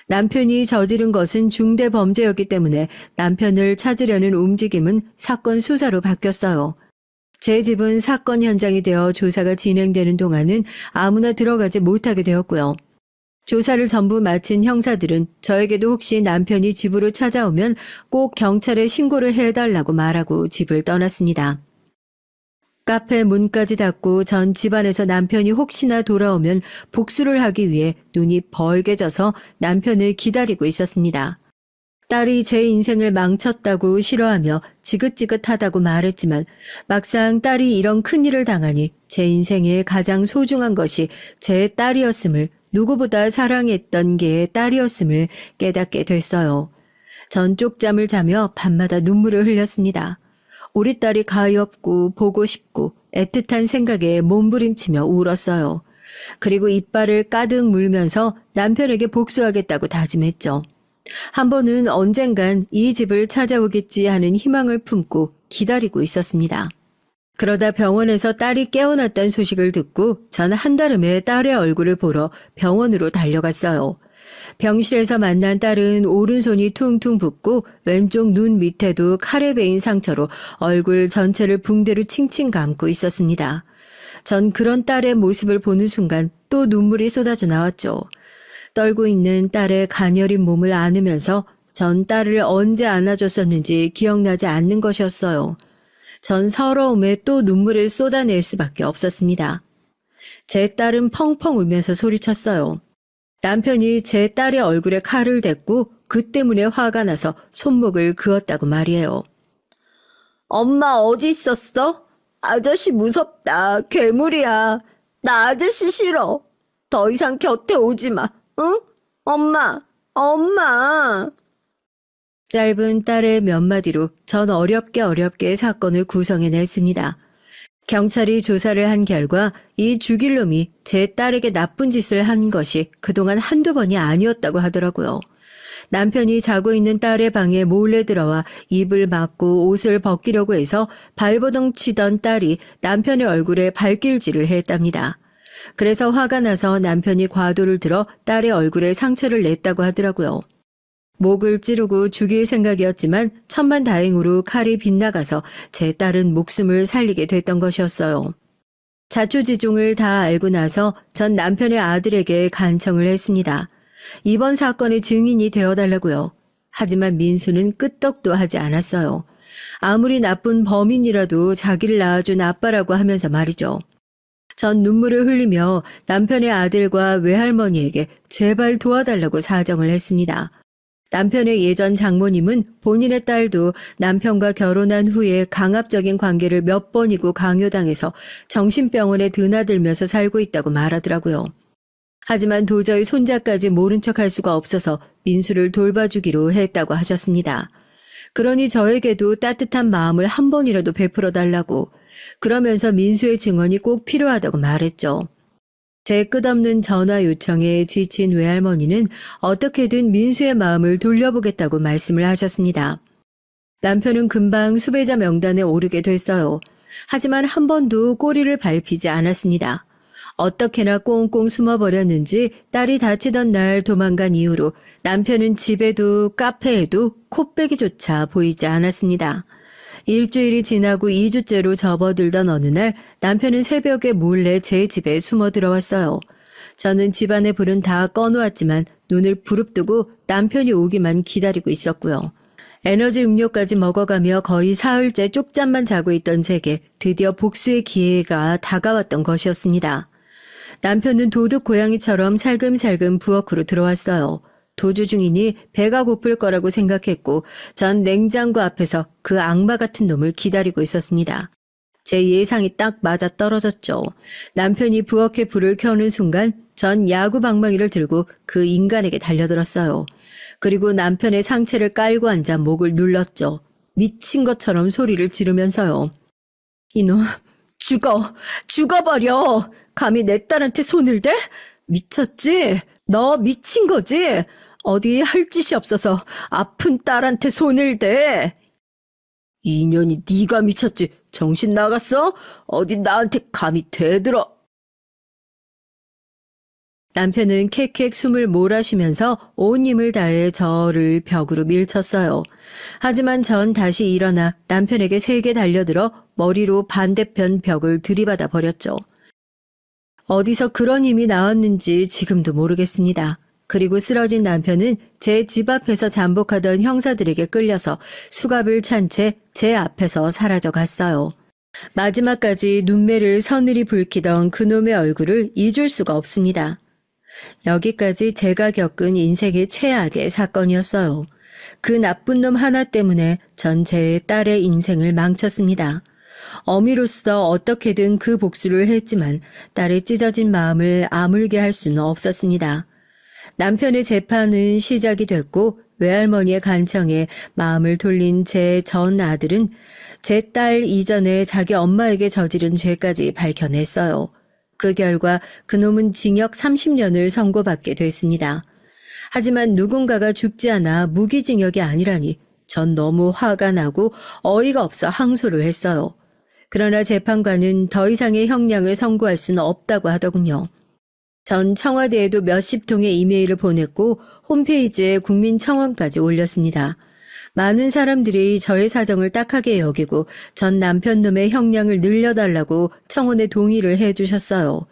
남편이 저지른 것은 중대 범죄였기 때문에 남편을 찾으려는 움직임은 사건 수사로 바뀌었어요. 제 집은 사건 현장이 되어 조사가 진행되는 동안은 아무나 들어가지 못하게 되었고요. 조사를 전부 마친 형사들은 저에게도 혹시 남편이 집으로 찾아오면 꼭 경찰에 신고를 해달라고 말하고 집을 떠났습니다. 카페 문까지 닫고 전 집안에서 남편이 혹시나 돌아오면 복수를 하기 위해 눈이 벌게져서 남편을 기다리고 있었습니다. 딸이 제 인생을 망쳤다고 싫어하며 지긋지긋하다고 말했지만 막상 딸이 이런 큰일을 당하니 제 인생에 가장 소중한 것이 제 딸이었음을, 누구보다 사랑했던 게 딸이었음을 깨닫게 됐어요. 전 쪽잠을 자며 밤마다 눈물을 흘렸습니다. 우리 딸이 가엾고 보고 싶고 애틋한 생각에 몸부림치며 울었어요. 그리고 이빨을 가득 물면서 남편에게 복수하겠다고 다짐했죠. 한 번은 언젠간 이 집을 찾아오겠지 하는 희망을 품고 기다리고 있었습니다. 그러다 병원에서 딸이 깨어났다는 소식을 듣고 저는 한달음에 딸의 얼굴을 보러 병원으로 달려갔어요. 병실에서 만난 딸은 오른손이 퉁퉁 붓고 왼쪽 눈 밑에도 칼에 베인 상처로 얼굴 전체를 붕대로 칭칭 감고 있었습니다. 전 그런 딸의 모습을 보는 순간 또 눈물이 쏟아져 나왔죠. 떨고 있는 딸의 가녀린 몸을 안으면서 전 딸을 언제 안아줬었는지 기억나지 않는 것이었어요. 전 서러움에 또 눈물을 쏟아낼 수밖에 없었습니다. 제 딸은 펑펑 울면서 소리쳤어요. 남편이 제 딸의 얼굴에 칼을 댔고 그 때문에 화가 나서 손목을 그었다고 말이에요. 엄마 어디 있었어? 아저씨 무섭다. 괴물이야. 나 아저씨 싫어. 더 이상 곁에 오지 마. 응? 엄마. 짧은 딸의 몇 마디로 전 어렵게 사건을 구성해냈습니다. 경찰이 조사를 한 결과 이 죽일 놈이 제 딸에게 나쁜 짓을 한 것이 그동안 한두 번이 아니었다고 하더라고요. 남편이 자고 있는 딸의 방에 몰래 들어와 입을 막고 옷을 벗기려고 해서 발버둥 치던 딸이 남편의 얼굴에 발길질을 했답니다. 그래서 화가 나서 남편이 과도를 들어 딸의 얼굴에 상처를 냈다고 하더라고요. 목을 찌르고 죽일 생각이었지만 천만다행으로 칼이 빗나가서 제 딸은 목숨을 살리게 됐던 것이었어요. 자초지종을 다 알고 나서 전 남편의 아들에게 간청을 했습니다. 이번 사건의 증인이 되어달라고요. 하지만 민수는 끄떡도 하지 않았어요. 아무리 나쁜 범인이라도 자기를 낳아준 아빠라고 하면서 말이죠. 전 눈물을 흘리며 남편의 아들과 외할머니에게 제발 도와달라고 사정을 했습니다. 남편의 예전 장모님은 본인의 딸도 남편과 결혼한 후에 강압적인 관계를 몇 번이고 강요당해서 정신병원에 드나들면서 살고 있다고 말하더라고요. 하지만 도저히 손자까지 모른 척할 수가 없어서 민수를 돌봐주기로 했다고 하셨습니다. 그러니 저에게도 따뜻한 마음을 한 번이라도 베풀어 달라고, 그러면서 민수의 증언이 꼭 필요하다고 말했죠. 제 끝없는 전화 요청에 지친 외할머니는 어떻게든 민수의 마음을 돌려보겠다고 말씀을 하셨습니다. 남편은 금방 수배자 명단에 오르게 됐어요. 하지만 한 번도 꼬리를 밟히지 않았습니다. 어떻게나 꽁꽁 숨어버렸는지 딸이 다치던 날 도망간 이후로 남편은 집에도 카페에도 코빼기조차 보이지 않았습니다. 일주일이 지나고 2주째로 접어들던 어느 날 남편은 새벽에 몰래 제 집에 숨어 들어왔어요. 저는 집안의 불은 다 꺼놓았지만 눈을 부릅뜨고 남편이 오기만 기다리고 있었고요. 에너지 음료까지 먹어가며 거의 사흘째 쪽잠만 자고 있던 제게 드디어 복수의 기회가 다가왔던 것이었습니다. 남편은 도둑 고양이처럼 살금살금 부엌으로 들어왔어요. 도주 중이니 배가 고플 거라고 생각했고 전 냉장고 앞에서 그 악마 같은 놈을 기다리고 있었습니다. 제 예상이 딱 맞아 떨어졌죠. 남편이 부엌에 불을 켜는 순간 전 야구 방망이를 들고 그 인간에게 달려들었어요. 그리고 남편의 상체를 깔고 앉아 목을 눌렀죠. 미친 것처럼 소리를 지르면서요. 이놈, 죽어버려. 감히 내 딸한테 손을 대? 미쳤지? 너 미친 거지? 어디 할 짓이 없어서 아픈 딸한테 손을 대. 이년이 네가 미쳤지? 정신 나갔어? 어디 나한테 감히 대들어. 남편은 캑캑 숨을 몰아쉬면서 온 힘을 다해 저를 벽으로 밀쳤어요. 하지만 전 다시 일어나 남편에게 세게 달려들어 머리로 반대편 벽을 들이받아 버렸죠. 어디서 그런 힘이 나왔는지 지금도 모르겠습니다. 그리고 쓰러진 남편은 제 집 앞에서 잠복하던 형사들에게 끌려서 수갑을 찬 채 제 앞에서 사라져 갔어요. 마지막까지 눈매를 서늘이 붉히던 그놈의 얼굴을 잊을 수가 없습니다. 여기까지 제가 겪은 인생의 최악의 사건이었어요. 그 나쁜 놈 하나 때문에 전 제 딸의 인생을 망쳤습니다. 어미로서 어떻게든 그 복수를 했지만 딸의 찢어진 마음을 아물게 할 수는 없었습니다. 남편의 재판은 시작이 됐고 외할머니의 간청에 마음을 돌린 제 전 아들은 제 딸 이전에 자기 엄마에게 저지른 죄까지 밝혀냈어요. 그 결과 그놈은 징역 30년을 선고받게 됐습니다. 하지만 누군가가 죽지 않아 무기징역이 아니라니 전 너무 화가 나고 어이가 없어 항소를 했어요. 그러나 재판관은 더 이상의 형량을 선고할 수는 없다고 하더군요. 전 청와대에도 몇십 통의 이메일을 보냈고 홈페이지에 국민청원까지 올렸습니다. 많은 사람들이 저의 사정을 딱하게 여기고 전 남편 놈의 형량을 늘려달라고 청원에 동의를 해주셨어요.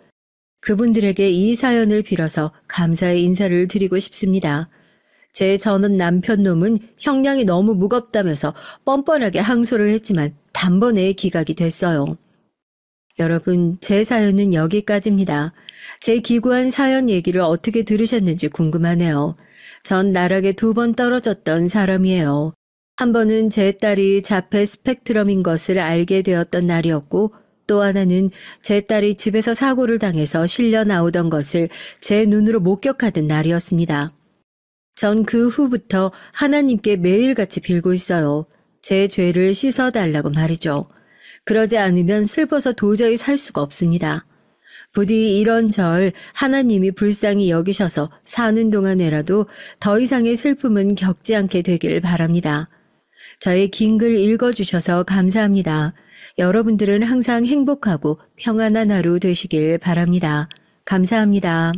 그분들에게 이 사연을 빌어서 감사의 인사를 드리고 싶습니다. 제 전 남편 놈은 형량이 너무 무겁다면서 뻔뻔하게 항소를 했지만 단번에 기각이 됐어요. 여러분, 제 사연은 여기까지입니다. 제 기구한 사연 얘기를 어떻게 들으셨는지 궁금하네요. 전 나락에 2번 떨어졌던 사람이에요. 한 번은 제 딸이 자폐 스펙트럼인 것을 알게 되었던 날이었고 또 하나는 제 딸이 집에서 사고를 당해서 실려 나오던 것을 제 눈으로 목격하던 날이었습니다. 전 그 후부터 하나님께 매일같이 빌고 있어요. 제 죄를 씻어달라고 말이죠. 그러지 않으면 슬퍼서 도저히 살 수가 없습니다. 부디 이런 절 하나님이 불쌍히 여기셔서 사는 동안에라도 더 이상의 슬픔은 겪지 않게 되길 바랍니다. 저의 긴 글 읽어주셔서 감사합니다. 여러분들은 항상 행복하고 평안한 하루 되시길 바랍니다. 감사합니다.